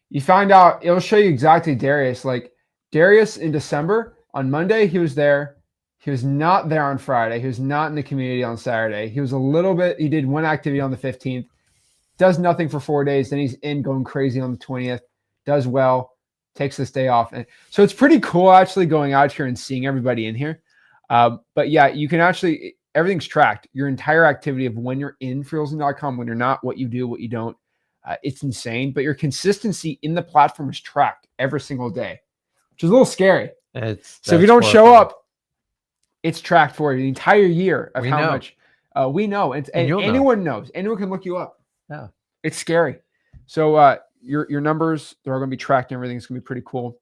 You find out, it'll show you exactly Darius. Like Darius in December, on Monday, he was there. He was not there on Friday. He was not in the community on Saturday. He was he did one activity on the 15th, does nothing for 4 days. Then he's in going crazy on the 20th, does well, takes this day off. And so it's pretty cool actually going out here and seeing everybody in here. But yeah, you can actually, everything's tracked. Your entire activity of when you're in freelsing.com, when you're not, what you do, what you don't. It's insane, but your consistency in the platform is tracked every single day, which is a little scary. So if you don't show up, it's tracked for you the entire year of how much we know. And anyone knows. Anyone can look you up. Yeah. It's scary. So your numbers, they're all going to be tracked and everything's going to be pretty cool.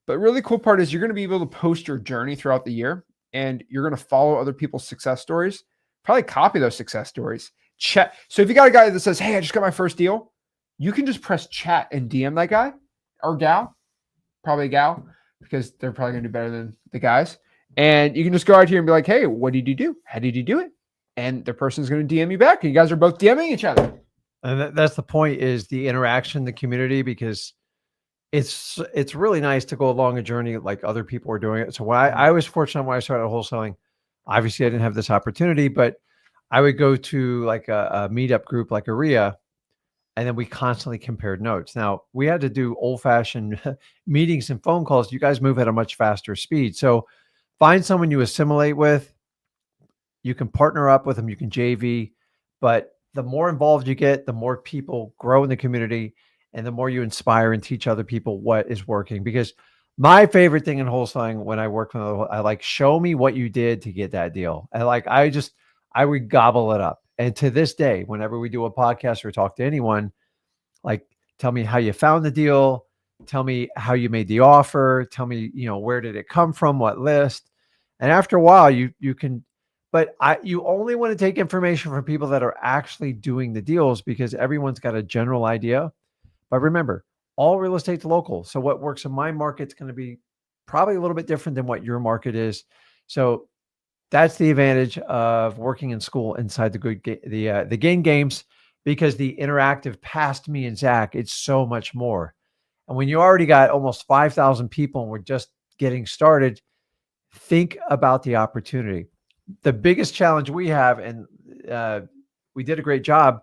But really cool part is you're going to be able to post your journey throughout the year and you're going to follow other people's success stories, probably copy those success stories. Chat. So if you got a guy that says, hey, I just got my first deal, you can just press chat and DM that guy or gal, probably a gal, because they're probably going to do better than the guys. And you can just go out here and be like, hey, what did you do? How did you do it? And the person's going to DM you back. And you guys are both DMing each other. And that's the point, is the interaction in the community, because it's really nice to go along a journey like other people are doing it. So when I was fortunate when I started wholesaling, obviously I didn't have this opportunity, but I would go to like a meetup group like AREA, and then we constantly compared notes. Now we had to do old-fashioned meetings and phone calls. You guys move at a much faster speed. So find someone you assimilate with. You can partner up with them. You can JV, but the more involved you get, the more people grow in the community and the more you inspire and teach other people what is working. Because my favorite thing in wholesaling when I work with, I like, show me what you did to get that deal. And like, I would gobble it up. And to this day, whenever we do a podcast or talk to anyone, like, tell me how you found the deal. Tell me how you made the offer. Tell me, where did it come from? What list? And after a while, you can, but you only want to take information from people that are actually doing the deals, because everyone's got a general idea. But remember, all real estate's local. So what works in my market's going to be probably a little bit different than what your market is. So that's the advantage of working in school inside the Ginn Games, because the interactive past me and Zach, it's so much more. And when you already got almost 5,000 people and we're just getting started, think about the opportunity. The biggest challenge we have, and we did a great job,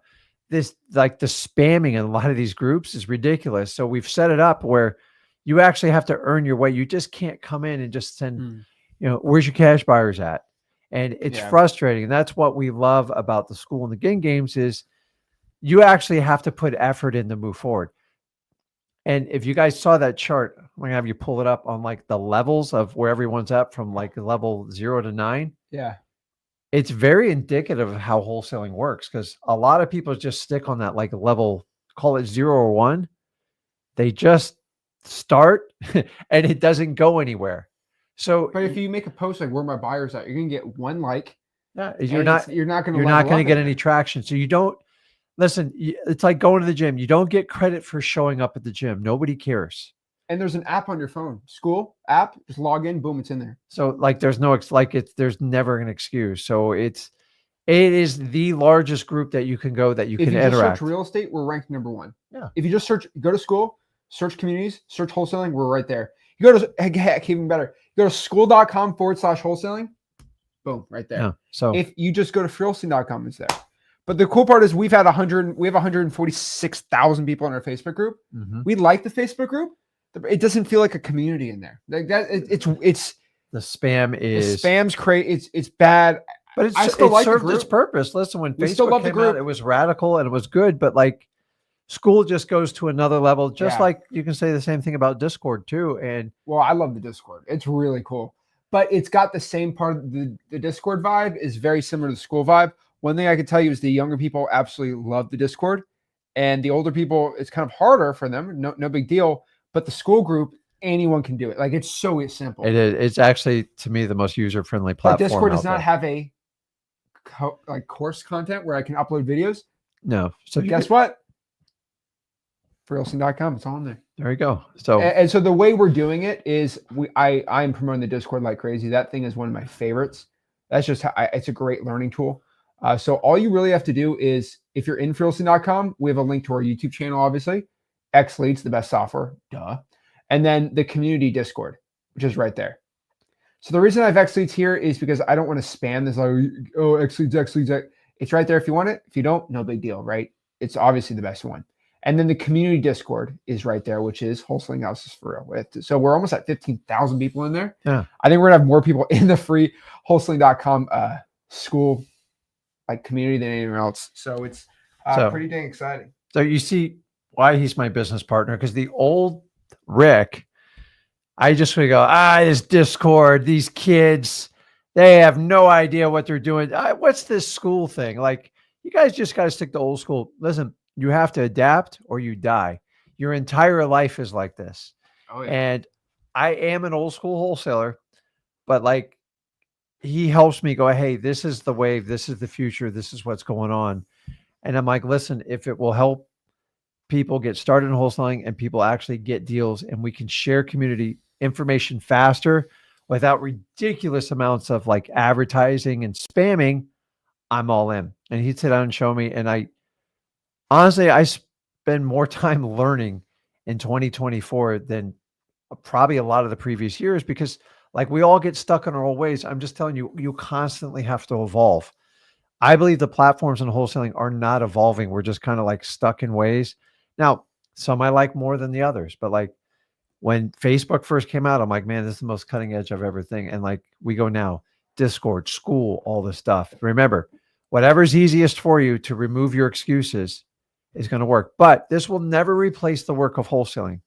this, like, the spamming in a lot of these groups is ridiculous. So we've set it up where you actually have to earn your way. You just can't come in and just send, where's your cash buyers at? And it's frustrating. And that's what we love about the school and the Ginn Games, is you actually have to put effort in to move forward. And if you guys saw that chart, I'm going to have you pull it up on like the levels of where everyone's at from like level 0 to 9. Yeah. It's very indicative of how wholesaling works, because a lot of people just stick on that like level, call it 0 or 1. They just start and it doesn't go anywhere. So, but if you make a post like, where my buyers at, you're going to get one like. Yeah, you're not going to get any traction. So you don't listen. It's like going to the gym. You don't get credit for showing up at the gym. Nobody cares. And there's an app on your phone, school app. Just log in, boom, it's in there. So like, there's never an excuse. So It is the largest group that you can go that you If can you just interact. search real estate, we're ranked #1. Yeah. If you just go to school, search communities, search wholesaling, we're right there. You go to, heck, even better, you go to school.com/wholesaling, boom, right there. Yeah. So if you just go to freeholstein.com, it's there. But the cool part is we have 146,000 people in our Facebook group. We like the Facebook group. It doesn't feel like a community in there. Like that, it's the spam is spam's crazy. It's bad. But I still like the served group. its purpose. Listen, when We still Facebook love the came out, group. it was radical and it was good, but like school just goes to another level. Just like you can say the same thing about Discord too. And well, I love the Discord. It's really cool. But it's got the same part of the Discord vibe is very similar to the school vibe. One thing I can tell you is the younger people absolutely love the Discord. And the older people, it's kind of harder for them. No big deal. But the school group, anyone can do it. Like it's so simple. It is. It's actually, to me, the most user-friendly platform. But Discord does not have a like course content where I can upload videos. No. So guess what? freeholstein.com. It's all in there. There you go. So and so the way we're doing it is I am promoting the Discord like crazy. That thing is one of my favorites. That's just how it's a great learning tool. So all you really have to do is if you're in freeholstein.com, we have a link to our YouTube channel, obviously. X Leads, the best software, duh. And then the community Discord, which is right there. So the reason I have X Leads here is because I don't want to spam this. Like, oh, X Leads. It's right there if you want it. If you don't, no big deal, right? It's obviously the best one. And then the community Discord is right there, which is Wholesaling Houses for Real. So we're almost at 15,000 people in there. Yeah. I think we're gonna have more people in the free wholesaling.com school like community than anywhere else. So it's pretty dang exciting. So you see why he's my business partner, because the old Rick, I just would go, this Discord, these kids, they have no idea what they're doing. What's this school thing? Like, you guys just got to stick to old school. Listen, you have to adapt or you die. Your entire life is like this. Oh, yeah. And I am an old school wholesaler, but like he helps me go, hey, this is the wave. This is the future. This is what's going on. And I'm like, listen, if it will help people get started in wholesaling and people actually get deals and we can share community information faster without ridiculous amounts of like advertising and spamming, I'm all in. And he'd sit down and show me. And I honestly spend more time learning in 2024 than probably a lot of the previous years, because like we all get stuck in our old ways. I'm just telling you, you constantly have to evolve. I believe the platforms in wholesaling are not evolving. We're just kind of like stuck in ways. Now, some I like more than the others, but like when Facebook first came out, I'm like, man, this is the most cutting edge I've ever seen. And like we go now, Discord, school, all this stuff. Remember, whatever's easiest for you to remove your excuses is going to work. But this will never replace the work of wholesaling.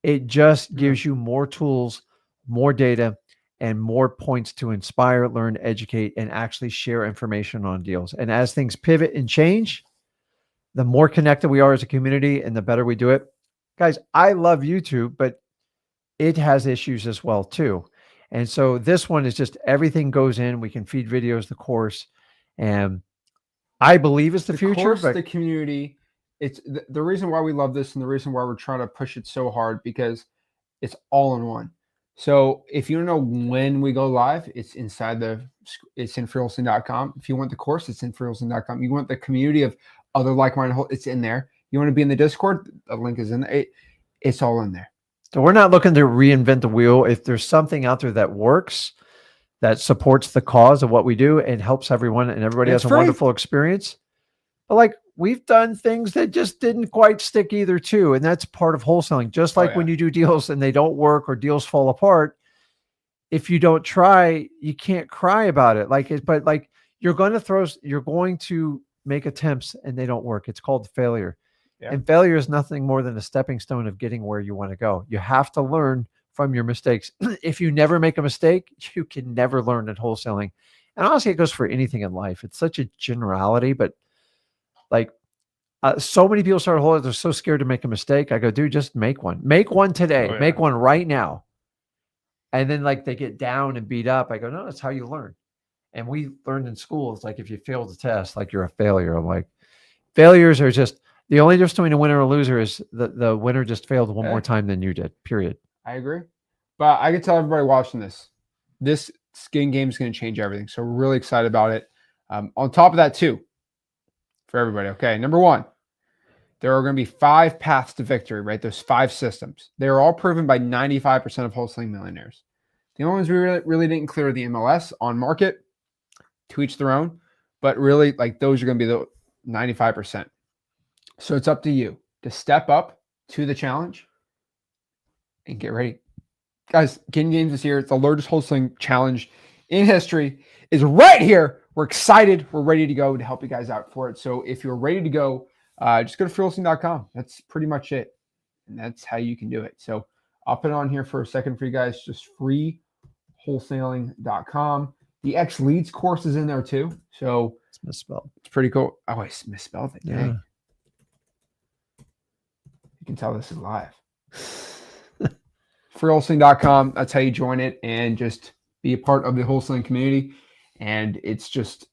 It just gives you more tools, more data, and more points to inspire, learn, educate, and actually share information on deals. And as things pivot and change, the more connected we are as a community and the better we do it. Guys, I love YouTube, but it has issues as well too. And so this one is just everything goes in. We can feed videos, the course, and I believe it's the future. Course, the community. It's the reason why we love this and the reason why we're trying to push it so hard, because it's all in one. So if you don't know when we go live, it's in freeholstein.com. If you want the course, it's in freeholstein.com. You want the community of other like-minded, it's in there. You want to be in the Discord, the link is in there. It's all in there. So we're not looking to reinvent the wheel. If there's something out there that works, that supports the cause of what we do and helps everyone, and everybody has a wonderful experience. But like we've done things that just didn't quite stick either too. And that's part of wholesaling. Just like when you do deals and they don't work or deals fall apart, if you don't try, you can't cry about it. But like you're going to make attempts and they don't work. It's called failure. Yeah. And failure is nothing more than a stepping stone of getting where you want to go. You have to learn from your mistakes. If you never make a mistake, you can never learn in wholesaling. And honestly, it goes for anything in life. It's such a generality, but like so many people start wholesaling, they're so scared to make a mistake. I go, dude, just make one. Make one today. Make one right now. And then like they get down and beat up. I go, no, that's how you learn. And we learned in school, it's like if you fail the test, like you're a failure. I'm like, failures are just, the only difference between a winner or a loser is the winner just failed one more time than you did, period. I agree. But I can tell everybody watching this Ginn Games is going to change everything. So we're really excited about it. On top of that too, for everybody. Okay. Number one, there are going to be 5 paths to victory, right? Those 5 systems. They're all proven by 95% of wholesaling millionaires. The only ones we really didn't clear the MLS on market, to each their own, but really like those are going to be the 95%. So it's up to you to step up to the challenge and get ready. Guys, Ginn Games is here. It's the largest wholesaling challenge in history. Is right here. We're excited. We're ready to go to help you guys out for it. So if you're ready to go, just go to freewholesaling.com. That's pretty much it. And that's how you can do it. So I'll put it on here for a second for you guys. Just freewholesaling.com. The X Leads course is in there too. So It's misspelled. it's pretty cool. Oh, I misspelled it. Yeah. Dang. You can tell this is live. freewholesaling.com. That's how you join it and just be a part of the wholesaling community. And it's just,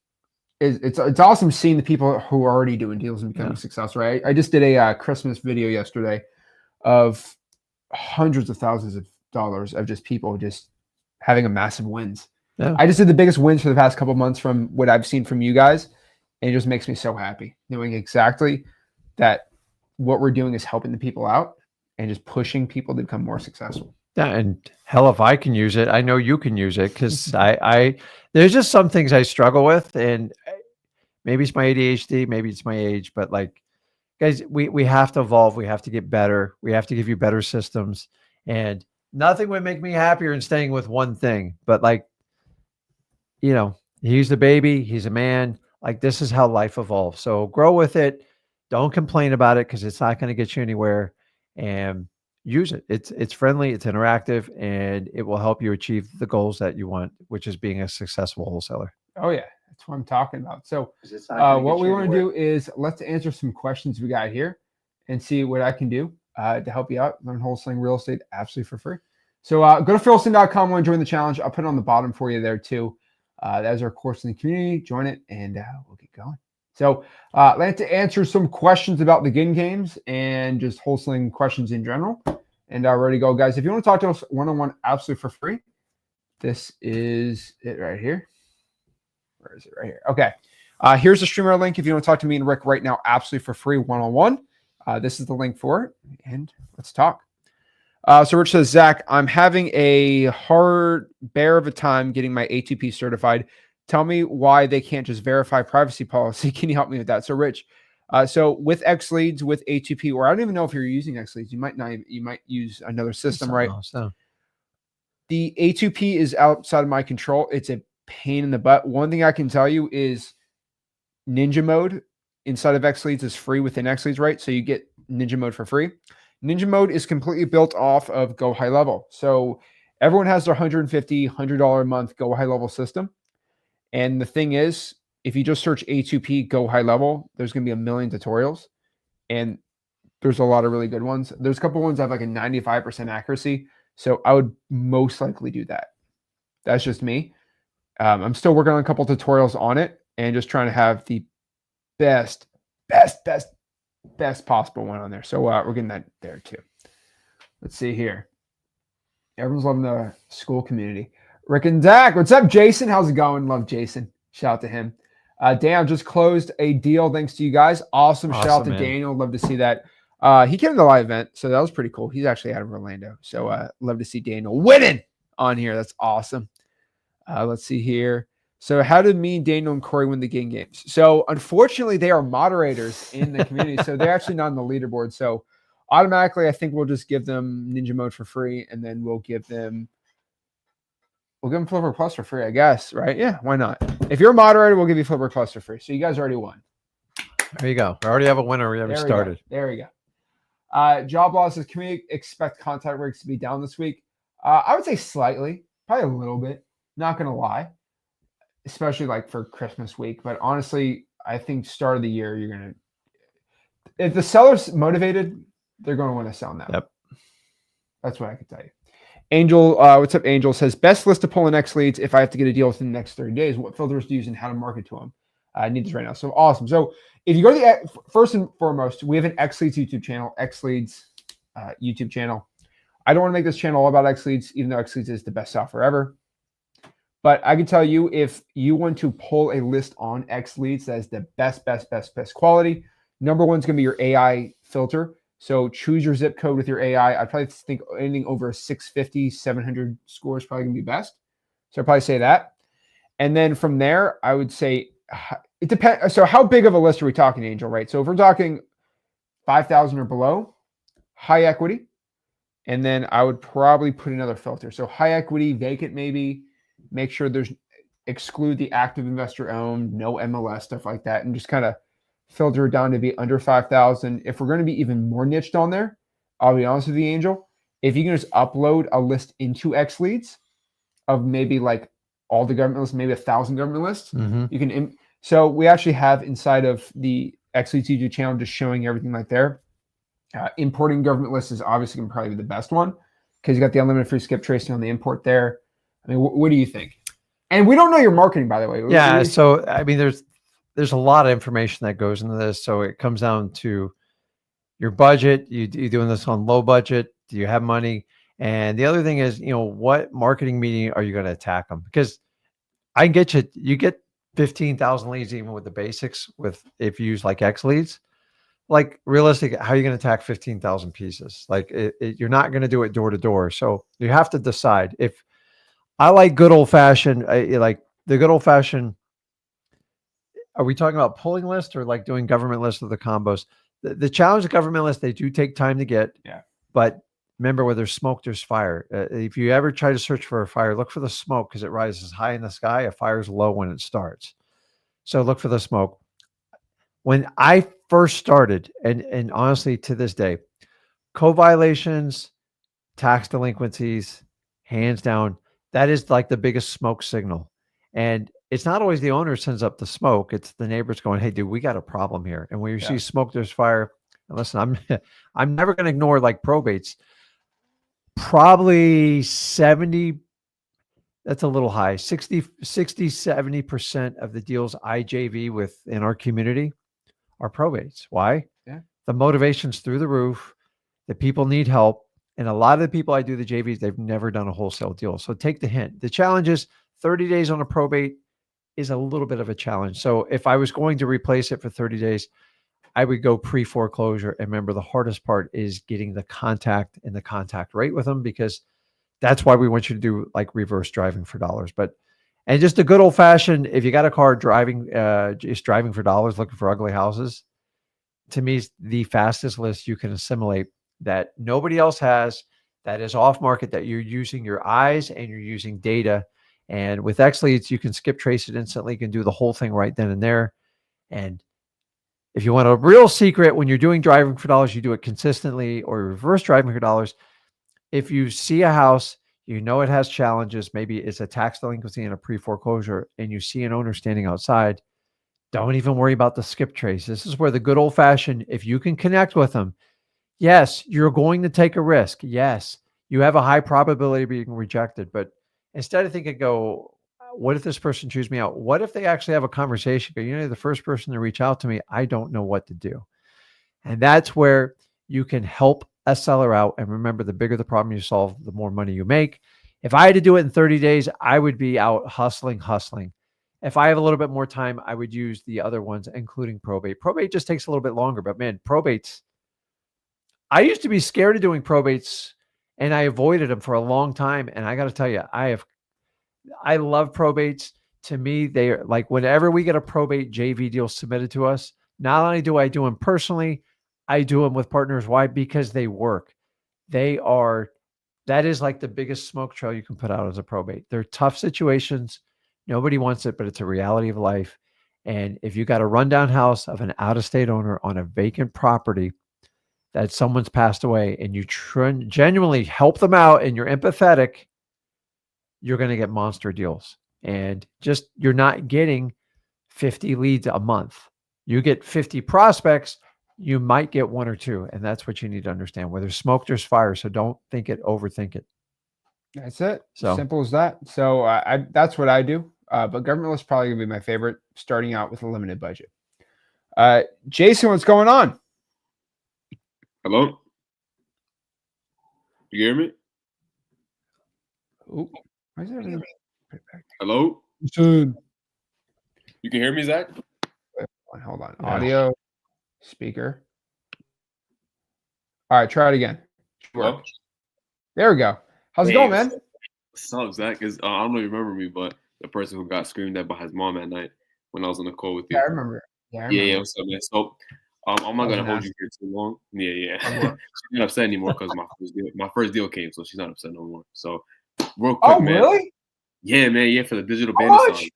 it's awesome seeing the people who are already doing deals and becoming successful, right? I just did a Christmas video yesterday of hundreds of thousands of dollars of just people just having a massive wins. Yeah. I just did the biggest wins for the past couple of months from what I've seen from you guys. And it just makes me so happy knowing exactly that what we're doing is helping the people out and just pushing people to become more successful. Yeah, and hell, if I can use it, I know you can use it, because I there's just some things I struggle with, and maybe it's my ADHD, maybe it's my age, but like, guys, we have to evolve, we have to get better, we have to give you better systems, and nothing would make me happier than staying with one thing. But like, he's the baby, he's a man. Like, this is how life evolves. So grow with it. Don't complain about it, because it's not going to get you anywhere. And use it. It's friendly, it's interactive, and it will help you achieve the goals that you want, which is being a successful wholesaler. Oh yeah, that's what I'm talking about. So what we want to do is let's answer some questions we got here and see what I can do to help you out. Learn wholesaling real estate absolutely for free. So go to freewholesaling.com, want to join the challenge. I'll put it on the bottom for you there too. That is our course in the community. Join it and we'll get going. So let's answer some questions about the Ginn Games and just wholesaling questions in general. And ready to go, guys. If you want to talk to us one-on-one absolutely for free, this is it right here. Where is it? Right here. Okay. Here's the streamer link. If you want to talk to me and Rick right now, absolutely for free, one-on-one. This is the link for it. And let's talk. So Rich says, Zach, I'm having a hard bear of a time getting my A2P certified. Tell me why they can't just verify privacy policy. Can you help me with that? So Rich, so with X Leads, with A2P, or I don't even know if you're using X Leads, you might not, you might use another system, right? The A2P is outside of my control. It's a pain in the butt. One thing I can tell you is Ninja mode inside of X Leads is free within X Leads, right? So you get Ninja mode for free. Ninja mode is completely built off of Go High Level. So everyone has their $150, $100 a month Go High Level system. And the thing is, if you just search A2P Go High Level, there's going to be a million tutorials. And there's a lot of really good ones. There's a couple ones that have like a 95% accuracy. So I would most likely do that. That's just me. I'm still working on a couple tutorials on it and just trying to have the best possible one on there. So we're getting that there too. Let's see here. Everyone's loving the school community. Rick and Zach, what's up, Jason? How's it going? Love Jason. Shout out to him. Dan just closed a deal thanks to you guys. Awesome. Shout out to Daniel. Love to see that. He came to the live event, so that was pretty cool. He's actually out of Orlando. So love to see Daniel winning on here. That's awesome. Let's see here. So how did me, Daniel, and Corey win the Ginn Games? So unfortunately, they are moderators in the community. So they're actually not on the leaderboard. So automatically, I think we'll just give them Ninja mode for free, and then we'll give them Flipper Plus for free, I guess, right? Yeah, why not? If you're a moderator, we'll give you Flipper Plus for free. So you guys already won. There you go. We already have a winner. We haven't started. There we go. Job losses. Can we expect contact rates to be down this week? I would say slightly, probably a little bit. Not going to lie, especially like for Christmas week. But honestly, I think start of the year, you're going to, if the seller's motivated, they're going to want to sell now. Yep. That's what I can tell you. Angel, what's up? Angel says, best list to pull in X Leads if I have to get a deal within the next 30 days. What filters to use and how to market to them? I need this right now. So awesome. So if you go to the, first and foremost, we have an X Leads YouTube channel, X Leads YouTube channel. I don't want to make this channel all about X Leads, even though X Leads is the best software ever. But I can tell you, if you want to pull a list on X Leads, that is the best quality. Number one is going to be your AI filter. So choose your zip code with your AI. I probably think anything over a 650, 700 score is probably going to be best. So I'd probably say that. And then from there, I would say it depends. So how big of a list are we talking, Angel, right? So if we're talking 5,000 or below, high equity. And then I would probably put another filter. So high equity, vacant maybe, make sure there's exclude the active investor owned, no MLS, stuff like that, and just kind of filter it down to be under 5,000. If we're going to be even more niched on there, I'll be honest with you, Angel, if you can just upload a list into X Leads of maybe like all the government lists, maybe 1,000 government lists, you can. So we actually have inside of the X Leads YouTube channel just showing everything like there. Importing government lists is obviously going to probably be the best one because you got the unlimited free skip tracing on the import there. I mean, what do you think? And we don't know your marketing, by the way. Yeah. So, I mean, there's a lot of information that goes into this. So it comes down to your budget. You doing this on low budget? Do you have money? And the other thing is, what marketing meeting are you going to attack them? Because I get you get 15,000 leads even with the basics if you use like X Leads. Like realistic, how are you going to attack 15,000 pieces? Like you're not going to do it door to door. So you have to decide. If I like good old fashioned, like the good old fashioned, are we talking about pulling lists or like doing government lists of the combos? The challenge of government lists, they do take time to get. Yeah. But remember, where there's smoke, there's fire. If you ever try to search for a fire, look for the smoke because it rises high in the sky. A fire is low when it starts. So look for the smoke. When I first started, and honestly to this day, code violations, tax delinquencies, hands down, that is like the biggest smoke signal. And it's not always the owner sends up the smoke. It's the neighbors going, hey, dude, we got a problem here. And when you see smoke, there's fire. And listen, I'm never going to ignore like probates. Probably 70, that's a little high, 60, 70% of the deals I JV with in our community are probates. Why? Yeah. The motivation's through the roof. The people need help. And a lot of the people I do the JVs, they've never done a wholesale deal. So take the hint. The challenge is 30 days on a probate is a little bit of a challenge. So if I was going to replace it for 30 days, I would go pre-foreclosure. And remember, the hardest part is getting the contact and the contact rate with them, because that's why we want you to do like reverse driving for dollars. And just a good old fashioned, if you got a car driving, just driving for dollars, looking for ugly houses, to me is the fastest list you can assimilate that nobody else has, that is off market, that you're using your eyes and you're using data. And with X Leads, you can skip trace it instantly. You can do the whole thing right then and there. And if you want a real secret, when you're doing driving for dollars, you do it consistently, or reverse driving for dollars. If you see a house, it has challenges, maybe it's a tax delinquency and a pre-foreclosure, and you see an owner standing outside, don't even worry about the skip trace. This is where the good old fashioned, if you can connect with them, yes, you're going to take a risk. Yes, you have a high probability of being rejected, but instead of thinking, what if this person chews me out? What if they actually have a conversation? Go, the first person to reach out to me, I don't know what to do. And that's where you can help a seller out. And remember, the bigger the problem you solve, the more money you make. If I had to do it in 30 days, I would be out hustling. If I have a little bit more time, I would use the other ones, including probate. Probate just takes a little bit longer, but man, probates, I used to be scared of doing probates and I avoided them for a long time. And I got to tell you, I love probates. To me, they are like, whenever we get a probate JV deal submitted to us, not only do I do them personally, I do them with partners. Why? Because they work. That is like the biggest smoke trail you can put out as a probate. They're tough situations. Nobody wants it, but it's a reality of life. And if you got a rundown house of an out-of-state owner on a vacant property that someone's passed away, and you genuinely help them out and you're empathetic, you're going to get monster deals. And just, you're not getting 50 leads a month. You get 50 prospects, you might get one or two. And that's what you need to understand. Where there's smoke, there's fire. So don't overthink it. That's it. So simple as that. So that's what I do. But government list is probably going to be my favorite, starting out with a limited budget. Jason, what's going on? Hello? You hear me? Ooh, why is everything Hello? Soon. You can hear me, Zach? Hold on. Yeah. Audio, speaker. All right, try it again. Hello? There we go. How's it Hey, going, man? What's up, Zach? I don't know if you remember me, but the person who got screamed at by his mom at night when I was on the call with you. Yeah, I remember. Yeah, what's up, man? So, I'm not That was gonna hold nasty. you here too long. Yeah. Okay. She's not upset anymore because my first deal came, so she's not upset no more. So, real quick, Oh, man. really? Yeah, man. Yeah, for the digital How bandit much?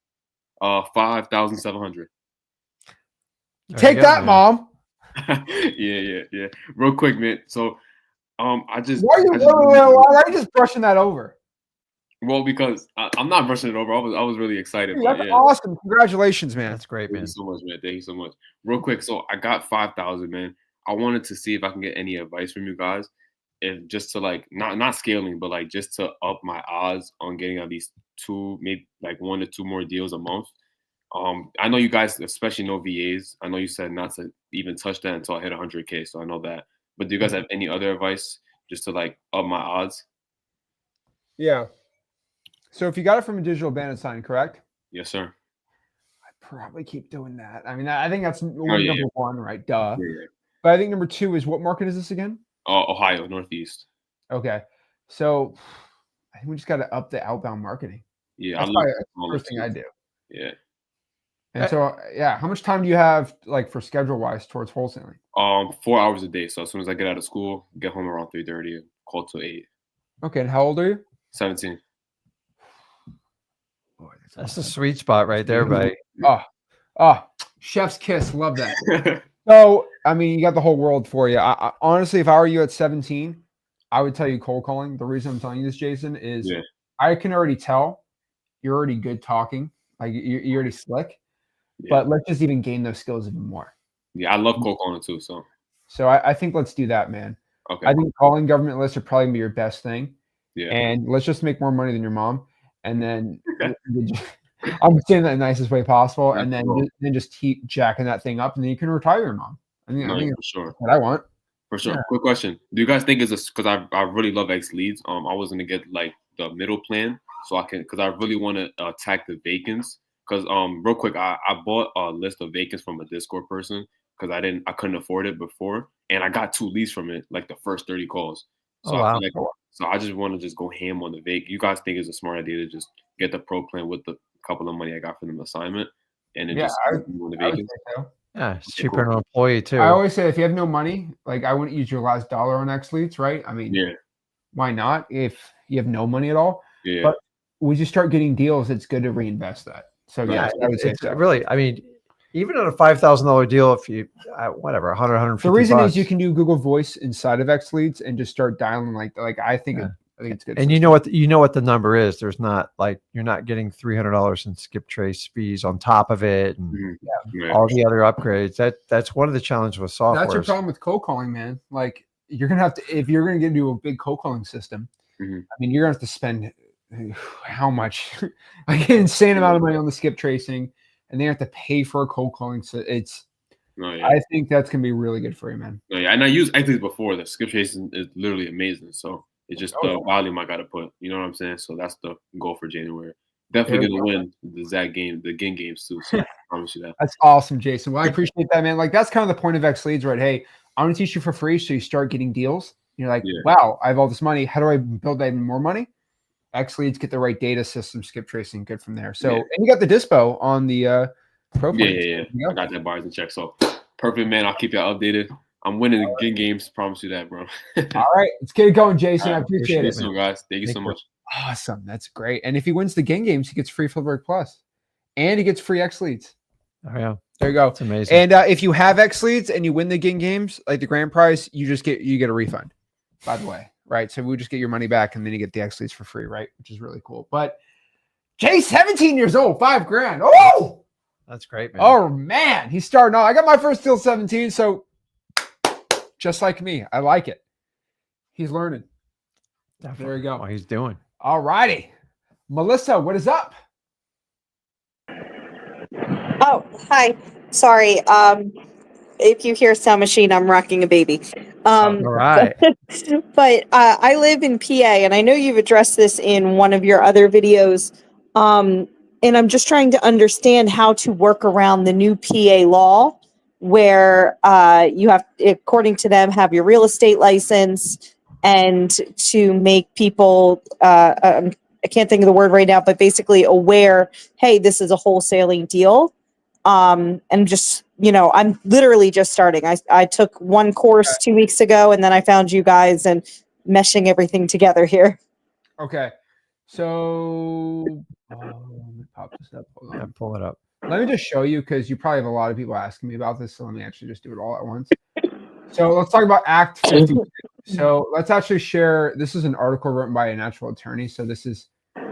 sign, 5,700. Take that, Mom. Yeah. Real quick, man. So, I just Why are you just brushing that over? well, because I'm not brushing it over. I was really excited. Dude, But that's yeah. awesome. Congratulations, man. That's great, Thank man. you so much, man. Thank you so much. Real quick, so I got 5,000, man. I wanted to see if I can get any advice from you guys, if just to like not scaling, but like just to up my odds on getting at least two, maybe like 1 to 2 more deals a month. I know you guys, especially know VAs. I know you said not to even touch that until I hit 100K, so I know that. But do you guys have any other advice just to like up my odds? Yeah. So if you got it from a digital bandit sign, correct? Yes, sir. I'd probably keep doing that. I mean, I think that's yeah. number one, right? Duh. Yeah. But I think number two is, what market is this again? Ohio, Northeast. Okay. So I think we just got to up the outbound marketing. Yeah, That's I probably love the first thing I do. Yeah. And so, yeah, how much time do you have, like, for schedule-wise towards wholesaling? 4 hours a day. So as soon as I get out of school, get home around 3:30, call till 8. Okay, and how old are you? 17. Boy, That's the sweet spot right there, buddy. Chef's kiss. Love that. So, I mean, you got the whole world for you. I honestly, if I were you at 17, I would tell you cold calling. The reason I'm telling you this, Jason, is Yeah. I can already tell you're already good talking. Like, you're already slick. Yeah. But let's just even gain those skills even more. Yeah, I love cold calling too. So I think let's do that, man. okay. I think calling government lists are probably gonna be your best thing. Yeah. And let's just make more money than your mom. And then I'm saying that in the nicest way possible. That's And then cool. just keep jacking that thing up, and then you can retire your mom. I think for that's sure. what I want. For sure. Yeah. Quick question. Do you guys think it's a, because I really love X leads. I was gonna get like the middle plan so I can, because I really want to attack the vacants. Because real quick, I bought a list of vacants from a Discord person because I couldn't afford it before, and I got 2 leads from it, like the first 30 calls. So Oh, I wow. feel like, so I just want to just go ham on the vac. You guys think it's a smart idea to just get the pro plan with the couple of money I got from the assignment, and then Yeah, just I on the would vacants? say so. Yeah, it's Okay, cheaper cool. than an employee too. I always say if you have no money, like I wouldn't use your last dollar on X leads, right? I mean, Yeah. why not? If you have no money at all. Yeah. But when you start getting deals, it's good to reinvest that. So Right. yeah, I would say it's so. really, I mean, even on a $5,000 deal, if you, whatever, 100, 150 The reason bucks, is you can do Google Voice inside of X leads and just start dialing like I think Yeah. I think it's good. and you know what the number is. There's not like, you're not getting $300 in skip trace fees on top of it and Yeah. all the other upgrades. That's one of the challenges with software. That's your problem with cold calling, man. Like you're gonna have to, if you're gonna get into a big cold calling system. Mhm. I mean, you're gonna have to spend how much, like an insane amount of money on the skip tracing, and they have to pay for a cold calling. So it's, No, yeah. I think that's gonna be really good for you, man. No, yeah. And I used X leads before. The skip tracing is literally amazing. So it's just the volume I got to put. You know what I'm saying? So that's the goal for January. Definitely gonna win the Zach game, the Ginn Games too. So I promise you that. That's awesome, Jason. Well, I appreciate that, man. Like that's kind of the point of X leads, right? Hey, I'm gonna teach you for free, so you start getting deals. You're like, Yeah. wow, I have all this money. How do I build that even more money? X leads, get the right data system, skip tracing, good from there. So, Yeah. and you got the dispo on the profile. Yeah. I got that bars in check. So perfect, man. I'll keep y'all updated. I'm winning the Ginn Games. Promise you that, bro. All right, let's get it going, Jason. I appreciate Thank it. you so, guys. Thank you so much. Awesome. That's great. And if he wins the Ginn Games, he gets free Flipboard Plus, and he gets free X leads. Oh yeah, there you go. It's amazing. And if you have X leads and you win the Ginn Games, like the grand prize, you get a refund. By the way, right? So we just get your money back, and then you get the X leads for free, right? Which is really cool. But Jay's 17 years old, $5,000. Oh, that's great, man. Oh man, he's starting off. I got my first deal 17, so just like me, I like it. He's learning. Definitely. There you go. What he's doing. All righty, Melissa, what is up? Oh, hi. Sorry. If you hear sound machine, I'm rocking a baby. All right. But I live in PA, and I know you've addressed this in one of your other videos And I'm just trying to understand how to work around the new PA law where you have, according to them, have your real estate license and to make people, I can't think of the word right now, but basically aware, hey, this is a wholesaling deal. And just, I'm literally just starting. I took one course 2 weeks ago, and then I found you guys and meshing everything together here. Okay. So let me pop this up. Hold on. Yeah, pull it up. Let me just show you, because you probably have a lot of people asking me about this. So let me actually just do it all at once. So let's talk about Act 52. So let's actually share. This is an article written by a natural attorney. So this is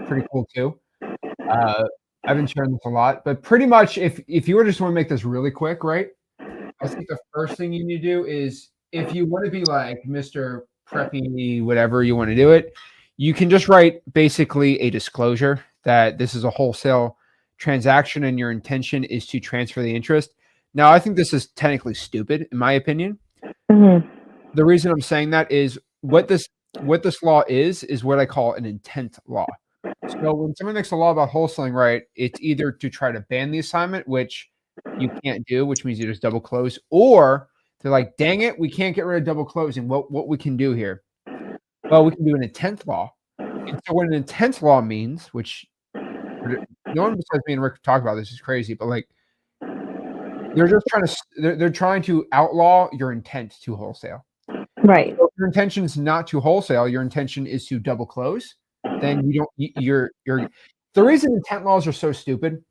pretty cool too. I've been sharing this a lot, but pretty much if you were just want to make this really quick, right? I think the first thing you need to do is, if you want to be like Mr. Preppy, whatever you want to do it, you can just write basically a disclosure that this is a wholesale transaction and your intention is to transfer the interest. Now, I think this is technically stupid, in my opinion. Mm-hmm. The reason I'm saying that is what this law is what I call an intent law. So when someone makes a law about wholesaling, right, it's either to try to ban the assignment, which you can't do, which means you just double close, or they're like, dang it, we can't get rid of double closing. What we can do here? Well, we can do an intent law. And so what an intent law means, which no one besides me and Rick talk about this, is crazy, but like they're trying to outlaw your intent to wholesale. Right. So if your intention is not to wholesale, your intention is to double close, then you're the reason intent laws are so stupid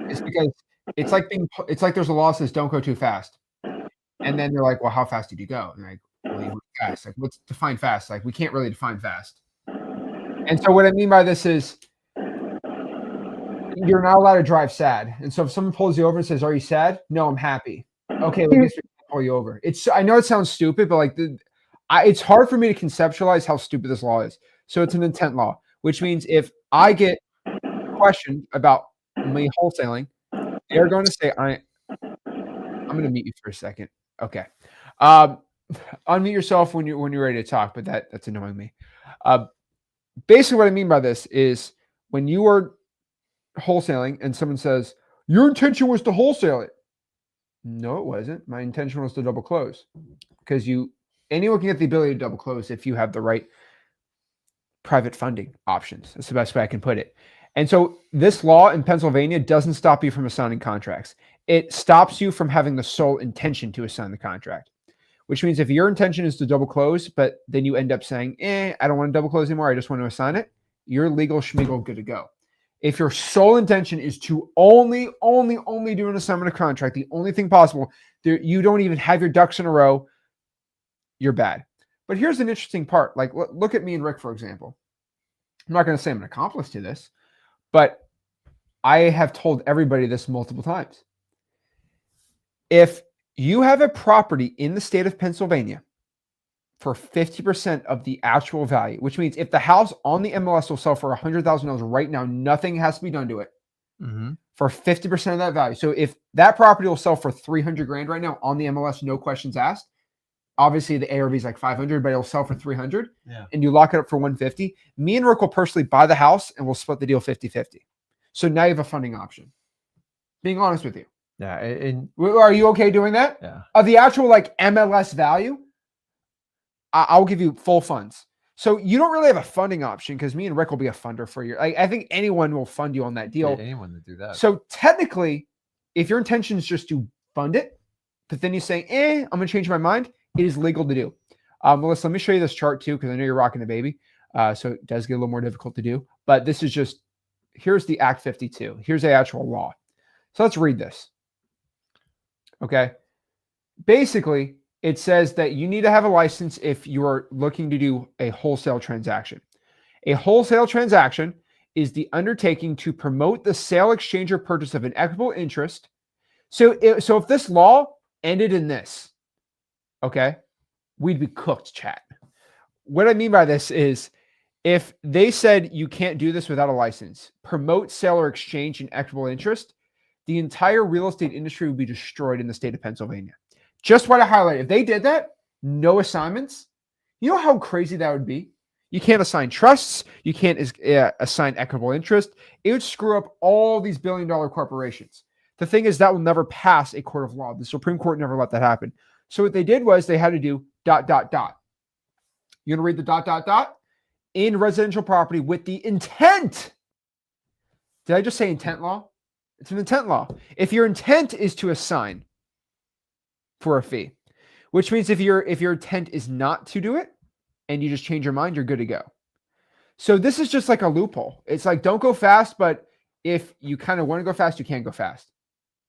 is because it's like there's a law that says don't go too fast. And then they're like, well, how fast did you go? And like, well, you went fast. Like, what's define fast? Like, we can't really define fast. And so what I mean by this is you're not allowed to drive sad. And so if someone pulls you over and says, are you sad? No, I'm happy. Okay, well, I guess we can pull you over. I know it sounds stupid, but like it's hard for me to conceptualize how stupid this law is. So it's an intent law, which means if I get questioned about me wholesaling, they're going to say, I'm going to mute you for a second. Okay. Unmute yourself when you're ready to talk, but that's annoying me. Basically what I mean by this is when you are wholesaling and someone says, your intention was to wholesale it. No, it wasn't. My intention was to double close, because anyone can get the ability to double close if you have the right private funding options. That's the best way I can put it. And so this law in Pennsylvania doesn't stop you from assigning contracts. It stops you from having the sole intention to assign the contract, which means if your intention is to double close, but then you end up saying, I don't want to double close anymore, I just want to assign it, you're legal schmeagle, good to go. If your sole intention is to only do an assignment of contract, the only thing possible, you don't even have your ducks in a row, you're bad. But here's an interesting part. Like, look at me and Rick, for example. I'm not going to say I'm an accomplice to this, but I have told everybody this multiple times. If you have a property in the state of Pennsylvania for 50% of the actual value, which means if the house on the MLS will sell for $100,000 right now, nothing has to be done to it, for 50% of that value. So if that property will sell for $300,000 right now on the MLS, no questions asked, obviously the ARV is like 500, but it'll sell for 300, and you lock it up for 150. Me and Rick will personally buy the house and we'll split the deal 50-50. So now you have a funding option. Being honest with you. Yeah. And are you okay doing that? Yeah. Of the actual like MLS value, I'll give you full funds. So you don't really have a funding option, because me and Rick will be a funder for you. I think anyone will fund you on that deal. Yeah, anyone to do that. So technically, if your intention is just to fund it, but then you say, I'm going to change my mind, it is legal to do. Melissa, let me show you this chart too, because I know you're rocking the baby. So it does get a little more difficult to do. But this is just, here's the Act 52. Here's the actual law. So let's read this. Okay. Basically, it says that you need to have a license if you are looking to do a wholesale transaction. A wholesale transaction is the undertaking to promote the sale, exchange, or purchase of an equitable interest. So if this law ended in this, okay, we'd be cooked, chat. What I mean by this is, if they said you can't do this without a license, promote, sale, or exchange an equitable interest, the entire real estate industry would be destroyed in the state of Pennsylvania. Just want to highlight, if they did that, no assignments, you know how crazy that would be? You can't assign trusts. You can't assign equitable interest. It would screw up all these billion-dollar corporations. The thing is that will never pass a court of law. The Supreme Court never let that happen. So what they did was they had to do ... You want to read the ... In residential property with the intent. Did I just say intent law? It's an intent law. If your intent is to assign for a fee, which means if your intent is not to do it and you just change your mind, you're good to go. So this is just like a loophole. It's like, don't go fast, but if you kind of want to go fast, you can go fast.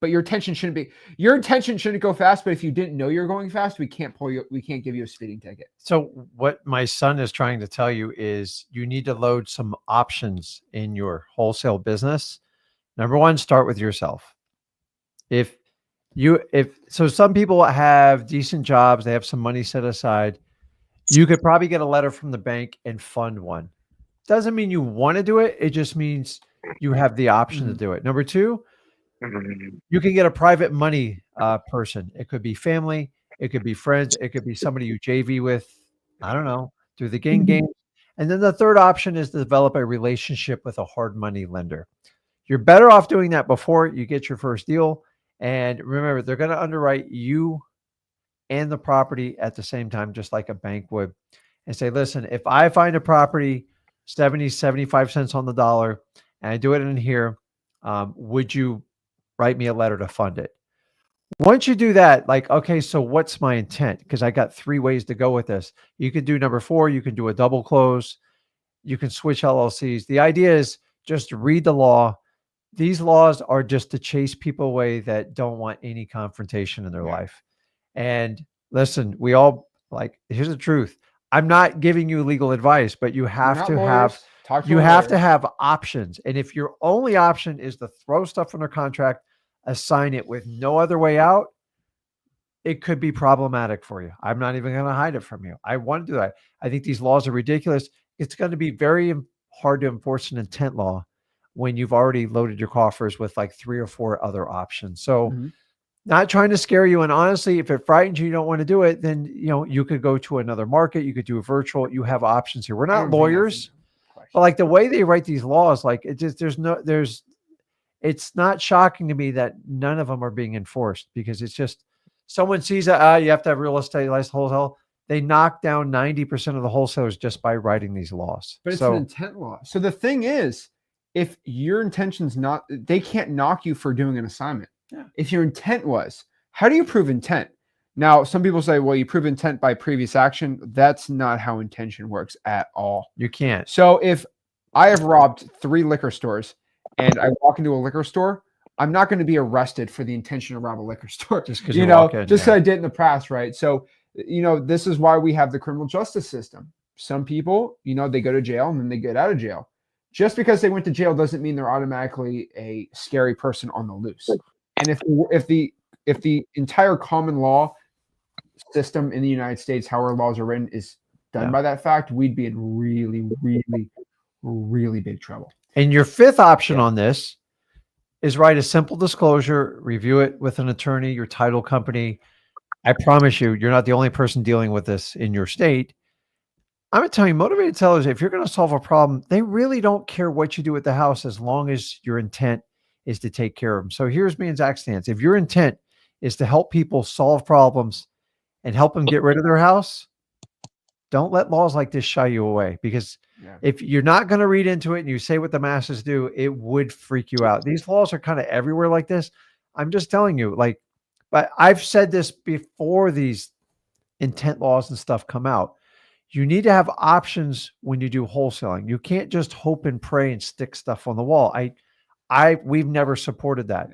But your intention shouldn't go fast. But if you didn't know you're going fast, we can't give you a speeding ticket. So what my son is trying to tell you is you need to load some options in your wholesale business. Number one, start with yourself. So some people have decent jobs, they have some money set aside. You could probably get a letter from the bank and fund one. Doesn't mean you want to do it. It just means you have the option to do it. Number two, you can get a private money person. It could be family. It could be friends. It could be somebody you JV with, I don't know, through the Ginn Games. And then the third option is to develop a relationship with a hard money lender. You're better off doing that before you get your first deal. And remember, they're going to underwrite you and the property at the same time, just like a bank would, and say, listen, if I find a property 70, 75 cents on the dollar and I do it in here, would you write me a letter to fund it? Once you do that, like, okay, so what's my intent? Because I got 3 ways to go with this. You can do number 4. You can do a double close. You can switch LLCs. The idea is just read the law. These laws are just to chase people away that don't want any confrontation in their life. And listen, we all here's the truth. I'm not giving you legal advice, but you have to have options. And if your only option is to throw stuff under contract, assign it with no other way out, it could be problematic for you. I'm not even going to hide it from you. I want to do that. I think these laws are ridiculous. It's going to be very hard to enforce an intent law when you've already loaded your coffers with like 3 or 4 other options. So not trying to scare you. And honestly, if it frightens you, you don't want to do it, then, you could go to another market. You could do a virtual. You have options here. We're not lawyers, but like the way they write these laws, like it's not shocking to me that none of them are being enforced, because it's just someone sees that you have to have real estate license wholesale. They knock down 90% of the wholesalers just by writing these laws. But it's an intent law. So the thing is, if your intention's not, they can't knock you for doing an assignment. Yeah. If your intent was, how do you prove intent? Now, some people say, well, you prove intent by previous action. That's not how intention works at all. You can't. So if I have robbed 3 liquor stores and I walk into a liquor store, I'm not going to be arrested for the intention to rob a liquor store. Just because just because I did in the past, right? So, this is why we have the criminal justice system. Some people, they go to jail and then they get out of jail. Just because they went to jail doesn't mean they're automatically a scary person on the loose. And if the entire common law system in the United States, how our laws are written, is done by that fact, we'd be in really, really, really big trouble. And your 5th option on this is write a simple disclosure, review it with an attorney, your title company. I promise you, you're not the only person dealing with this in your state. I'm going to tell you, motivated sellers, if you're going to solve a problem, they really don't care what you do with the house as long as your intent is to take care of them. So here's me and Zach's stance. If your intent is to help people solve problems and help them get rid of their house, don't let laws like this shy you away, because if you're not going to read into it and you say what the masses do, it would freak you out. These laws are kind of everywhere like this. I'm just telling you, but I've said this before these intent laws and stuff come out. You need to have options when you do wholesaling. You can't just hope and pray and stick stuff on the wall. We've never supported that.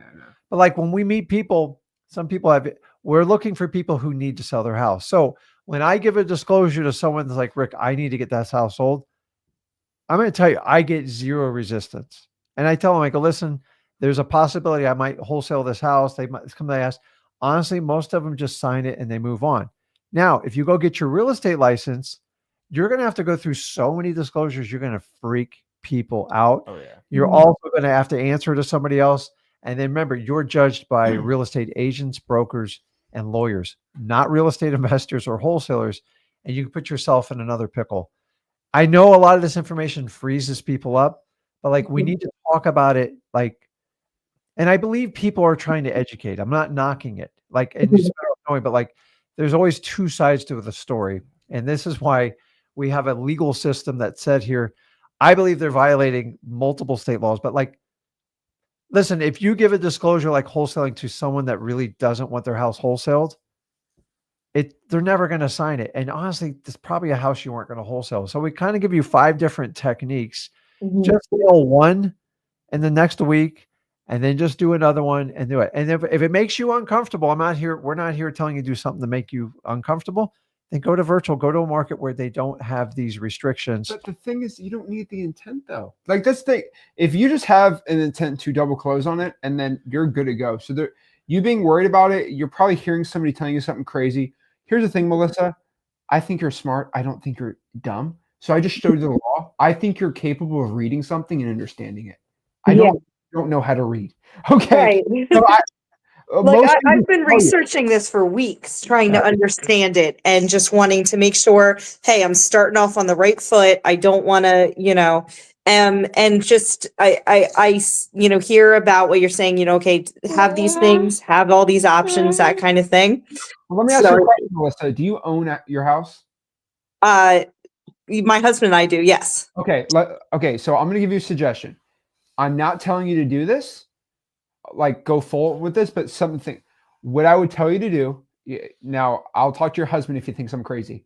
But like when we meet people, some people we're looking for people who need to sell their house. So when I give a disclosure to someone that's like, Rick, I need to get that house sold, I'm going to tell you, I get 0 resistance. And I tell them, I go, listen, there's a possibility I might wholesale this house. They might come to ask. Honestly, most of them just sign it and they move on. Now, if you go get your real estate license, you're going to have to go through so many disclosures. You're going to freak people out. Oh, yeah. You're also going to have to answer to somebody else. And then remember, you're judged by real estate agents, brokers, and lawyers, not real estate investors or wholesalers. And you can put yourself in another pickle. I know a lot of this information freezes people up, but like we need to talk about it. Like, and I believe people are trying to educate. I'm not knocking it. Like, and it's better knowing, but like, there's always two sides to the story, and this is why we have a legal system that said here. I believe they're violating multiple state laws, but like, listen, if you give a disclosure like wholesaling to someone that really doesn't want their house wholesaled, they're never going to sign it. And honestly, there's probably a house you weren't going to wholesale. So we kind of give you 5 different techniques. Just nail one and the next week, and then just do another one and do it. And if it makes you uncomfortable, we're not here telling you to do something to make you uncomfortable. Then go to virtual, go to a market where they don't have these restrictions. But the thing is, you don't need the intent though. Like that's the, if you just have an intent to double close on it, and then you're good to go. So there, you being worried about it, you're probably hearing somebody telling you something crazy. Here's the thing, Melissa, I think you're smart. I don't think you're dumb. So I just showed you the law. I think you're capable of reading something and understanding it. I don't know how to read. Okay. Right. So I've been researching this for weeks, trying to understand it and just wanting to make sure, hey, I'm starting off on the right foot. I don't want to, and just, I hear about what you're saying, okay, have these things, have all these options, that kind of thing. Well, let me ask you a question, Melissa. Do you own your house? My husband and I do. Yes. Okay. Okay. So I'm going to give you a suggestion. I'm not telling you to do this, like go full with this, but something, what I would tell you to do now, I'll talk to your husband if he thinks I'm crazy.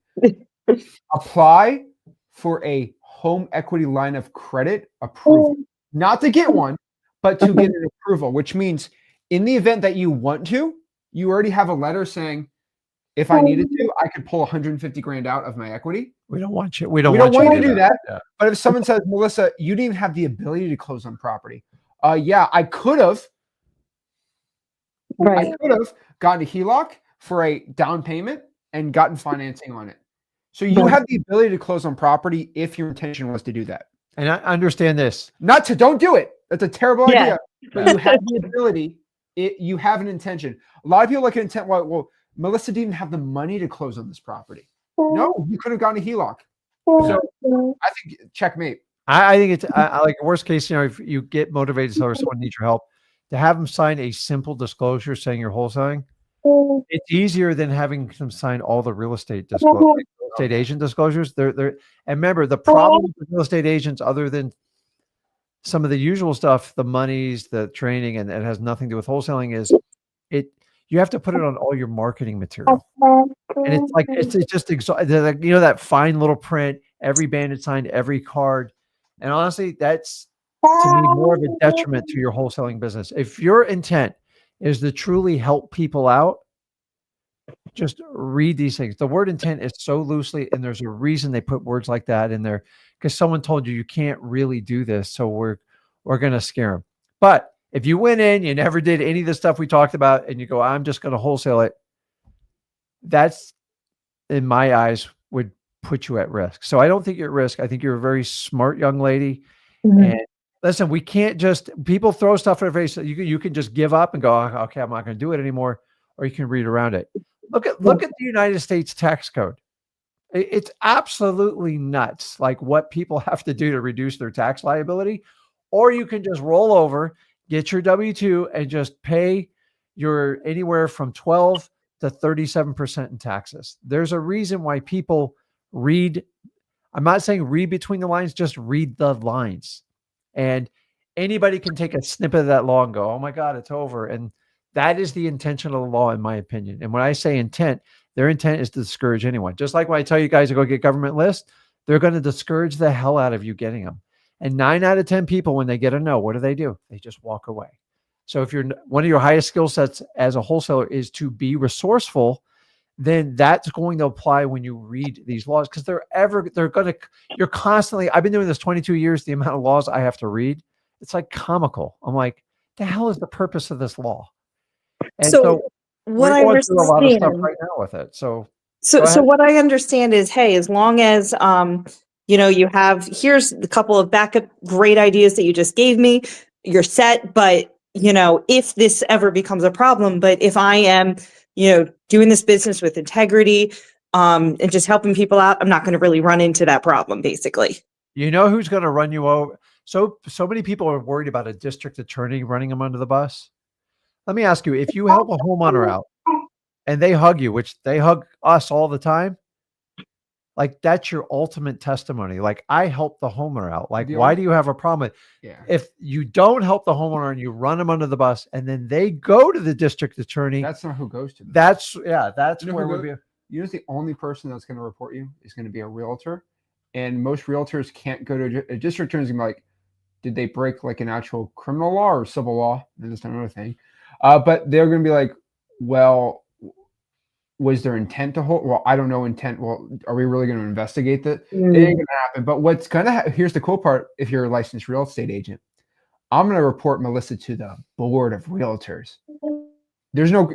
Apply for a home equity line of credit approval, not to get one, but to get an approval, which means in the event that you want to, you already have a letter saying, if I needed to, I could pull 150 grand out of my equity. We don't want you. We don't want you to do that. Yeah. But if someone says, Melissa, you didn't even have the ability to close on property. Yeah, I could have. Right. I could have gotten a HELOC for a down payment and gotten financing on it. So you have the ability to close on property if your intention was to do that. And I understand this. Don't do it. That's a terrible idea. But you have the ability. You have an intention. A lot of people look at intent. Well, Melissa didn't have the money to close on this property. No, you could have gotten a HELOC. So I think checkmate. I think it's like worst case scenario. If you get motivated or someone needs your help, to have them sign a simple disclosure saying you're wholesaling, it's easier than having them sign all the real estate disclosures, like real estate agent disclosures. And remember, the problem with real estate agents, other than some of the usual stuff, the monies, the training, and it has nothing to do with wholesaling, is you have to put it on all your marketing material. And it's like, it's just like, that fine little print, every bandit signed, every card. And honestly, that's to me more of a detriment to your wholesaling business. If your intent is to truly help people out, just read these things. The word intent is so loosely, and there's a reason they put words like that in there, because someone told you can't really do this. So we're going to scare them. But if you went in, you never did any of the stuff we talked about, and you go, I'm just going to wholesale it, that's, in my eyes, would put you at risk. So I don't think you're at risk. I think you're a very smart young lady. And listen, we can't just, people throw stuff in our face. You can just give up and go, okay, I'm not going to do it anymore. Or you can read around it. Look at the United States tax code. It's absolutely nuts. Like what people have to do to reduce their tax liability. Or you can just roll over, get your W-2 and just pay your anywhere from 12 to 37% in taxes. There's a reason why people read. I'm not saying read between the lines, just read the lines. And anybody can take a snippet of that law and go, oh my God, it's over. And that is the intention of the law, in my opinion. And when I say intent, their intent is to discourage anyone. Just like when I tell you guys to go get government lists, they're going to discourage the hell out of you getting them. And 9 out of 10 people, when they get a no, what do? They just walk away. So if you're one of your highest skill sets as a wholesaler is to be resourceful, then that's going to apply when you read these laws, because you're constantly, I've been doing this 22 years, the amount of laws I have to read, it's like comical. I'm like, the hell is the purpose of this law? And so what I understand, a lot of stuff right now with it. So what I understand is, hey, as long as, you have, here's a couple of backup great ideas that you just gave me, you're set. But, if this ever becomes a problem, but if I am, doing this business with integrity, and just helping people out, I'm not going to really run into that problem, basically. You know who's going to run you over? So many people are worried about a district attorney running them under the bus. Let me ask you, if you help a homeowner out and they hug you, which they hug us all the time, like that's your ultimate testimony. Like, I helped the homeowner out. Like, why do you have a problem with it? Yeah. If you don't help the homeowner and you run them under the bus and then they go to the district attorney, That's not who goes to them. that's You know where who we'll be. You know, the only person that's going to report you is going to be a realtor. And most realtors can't go to a district attorney's going to be like, did they break like an actual criminal law or civil law? And that's another thing. But they're going to be like, well, was there intent to hold? Well, I don't know intent. Well, are we really going to investigate that? It ain't going to happen. But what's going to here's the cool part. If you're a licensed real estate agent, I'm going to report Melissa to the board of realtors. There's no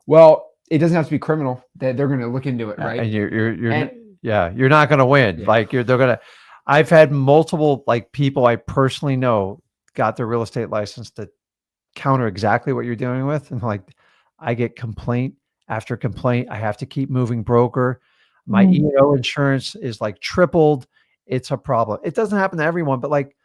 well, it doesn't have to be criminal. They're going to look into it, right? And you're not going to win. Yeah. Like they're going to. I've had multiple like people I personally know got their real estate license to counter exactly what you're dealing with, and like I get complaint after complaint. I have to keep moving broker. My E&O insurance is like tripled. It's a problem. It doesn't happen to everyone, but like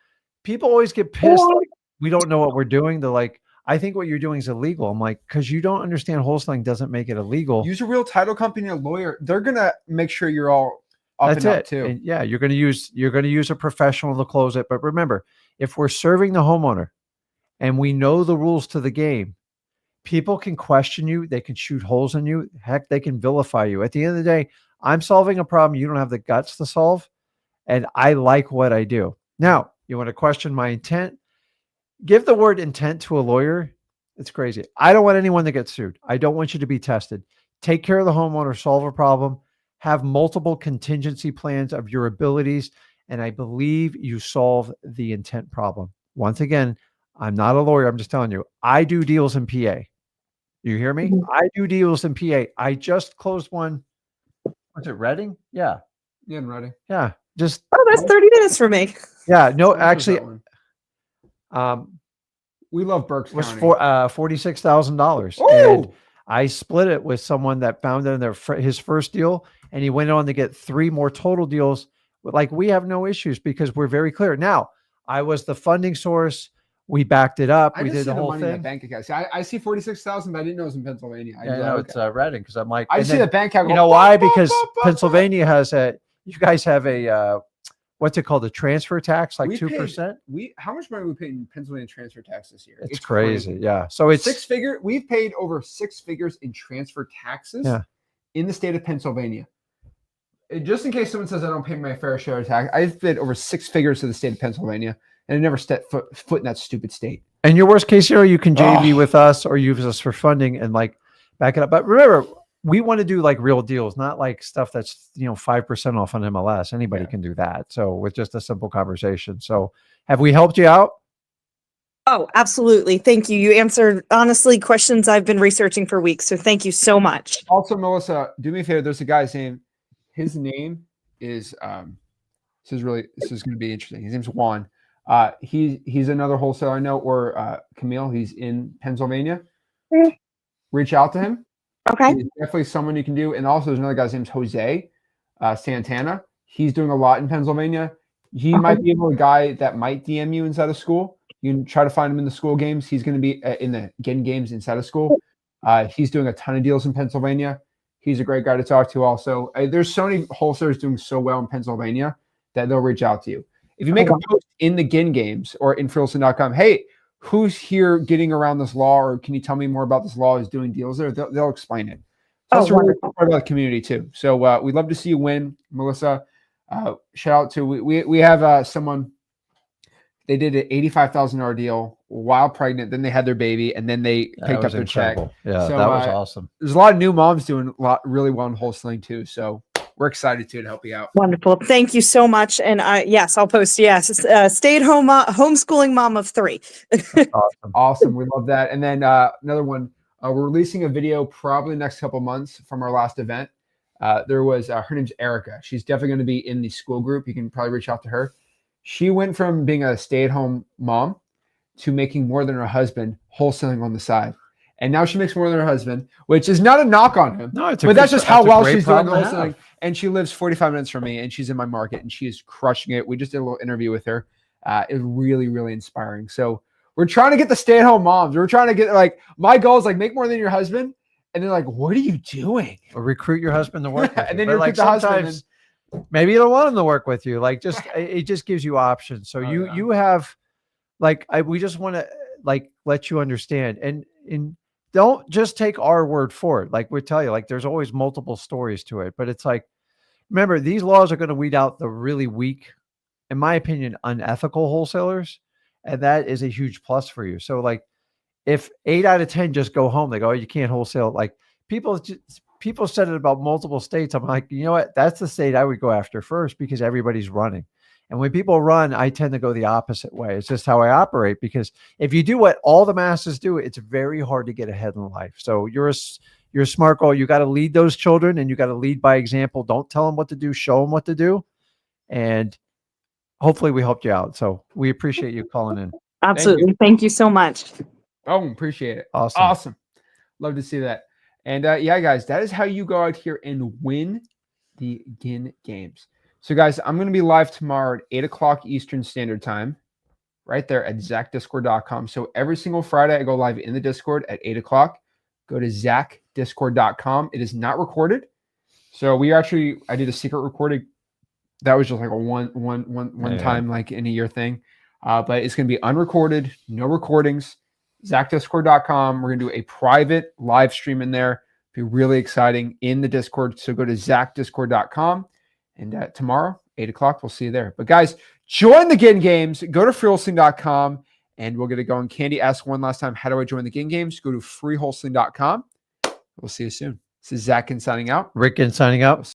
people always get pissed. Like, we don't know what we're doing. They're like, I think what you're doing is illegal. I'm like, because you don't understand wholesaling doesn't make it illegal. Use a real title company, a lawyer. They're gonna make sure you're all up That's and up it. too. And yeah, you're gonna use a professional to close it. But remember, if we're serving the homeowner and we know the rules to the game, people can question you, they can shoot holes in you, heck, they can vilify you. At the end of the day, I'm solving a problem you don't have the guts to solve, and I like what I do. Now, you want to question my intent? Give the word intent to a lawyer. It's crazy. I don't want anyone to get sued. I don't want you to be tested. Take care of the homeowner, solve a problem, have multiple contingency plans of your abilities, and I believe you solve the intent problem. Once again, I'm not a lawyer. I'm just telling you, I do deals in PA. You hear me? I do deals in PA. I just closed one. Was it Reading? Yeah. Yeah, I'm ready. Yeah. Just that's 30 minutes for me. Yeah. No, actually, we love Berks was County. for $46,000. And I split it with someone that found it in his first deal, and he went on to get 3 more total deals. Like, we have no issues because we're very clear. Now, I was the funding source. We backed it up. We did the whole thing. In the bank account. See, I see 46,000, but I didn't know it was in Pennsylvania. It's Reading because I'm like, I see the bank account. You know why? Because Pennsylvania has you guys have a what's it called? The transfer tax, like 2%. How much money we paid in Pennsylvania transfer tax this year? It's crazy. Yeah. So it's 6 figure. We've paid over 6 figures in transfer taxes in the state of Pennsylvania. Just in case someone says I don't pay my fair share of tax, I've paid over 6 figures to the state of Pennsylvania, and I never stepped foot in that stupid state. And your worst case scenario, you can JV with us or use us for funding and like back it up. But remember, we want to do like real deals, not like stuff that's 5% off on MLS. Anybody can do that. So with just a simple conversation. So have we helped you out? Oh, absolutely. Thank you. You answered, honestly, questions I've been researching for weeks. So thank you so much. Also, Melissa, do me a favor. There's a guy's name. His name is this is going to be interesting. His name's Juan. He's another wholesaler I know, or Camille. He's in Pennsylvania. Reach out to him. Okay. He's definitely someone you can do. And also, there's another guy's name's Jose Santana. He's doing a lot in Pennsylvania. He might be a guy that might DM you inside of school. You can try to find him in the school games. He's going to be in the Ginn Games inside of school. He's doing a ton of deals in Pennsylvania. He's a great guy to talk to also. There's so many wholesalers doing so well in Pennsylvania that they'll reach out to you. If you make a post in the Ginn Games or in freelisting.com, hey, who's here getting around this law, or can you tell me more about this law, is doing deals there, they'll explain it. That's part about the community too. So we'd love to see you win, Melissa. Shout out to, we have someone, they did an $85,000 deal while pregnant. Then they had their baby, and then they picked up their check. Yeah, so, that was awesome. There's a lot of new moms doing really well in wholesaling too. So we're excited to help you out. Wonderful. Thank you so much. And yes, I'll post. Yes. Stay-at-home homeschooling mom of 3. Awesome. We love that. And then another one, we're releasing a video probably next couple months from our last event. There was, her name's Erica. She's definitely going to be in the school group. You can probably reach out to her. She went from being a stay-at-home mom to making more than her husband wholesaling on the side. And now she makes more than her husband, which is not a knock on him. No, But that's just how well she's doing wholesaling. wholesaling. And she lives 45 minutes from me, and she's in my market, and she is crushing it. We just did a little interview with her. It was really, really inspiring. So we're trying to get the stay-at-home moms. We're trying to get, like, my goal is like make more than your husband. And they're like, what are you doing? Or recruit your husband to work with you. And then But you like recruit the husband. sometimes maybe you don't want him to work with you. Like just it just gives you options. So you have like we just want to like let you understand and don't just take our word for it. Like we tell you, like there's always multiple stories to it. But it's like, remember, these laws are going to weed out the really weak, in my opinion, unethical wholesalers. And that is a huge plus for you. So like if 8 out of 10 just go home, they go, oh, you can't wholesale. Like people said it about multiple states. I'm like, you know what? That's the state I would go after first because everybody's running. And when people run, I tend to go the opposite way. It's just how I operate, because if you do what all the masses do, it's very hard to get ahead in life. So you're a smart girl. You got to lead those children, and you got to lead by example. Don't tell them what to do, show them what to do. And hopefully we helped you out. So we appreciate you calling in. Absolutely. Thank you so much. Oh, appreciate it. Awesome. Love to see that. And yeah, guys, that is how you go out here and win the Ginn Games. So guys, I'm going to be live tomorrow at 8 o'clock Eastern Standard Time, right there at zachdiscord.com. So every single Friday, I go live in the Discord at 8 o'clock. Go to zachdiscord.com. It is not recorded. So I did a secret recording. That was just like a one time, like in a year thing. But it's going to be unrecorded, no recordings. zachdiscord.com. We're going to do a private live stream in there. It'll be really exciting in the Discord. So go to zachdiscord.com. And tomorrow, 8 o'clock, we'll see you there. But guys, join the Ginn Games. Go to freewholesaling.com and we'll get it going. Candy asked one last time, how do I join the Ginn Games? Go to freewholesaling.com. We'll see you soon. This is Zach Ginn signing out. Rick Ginn signing out.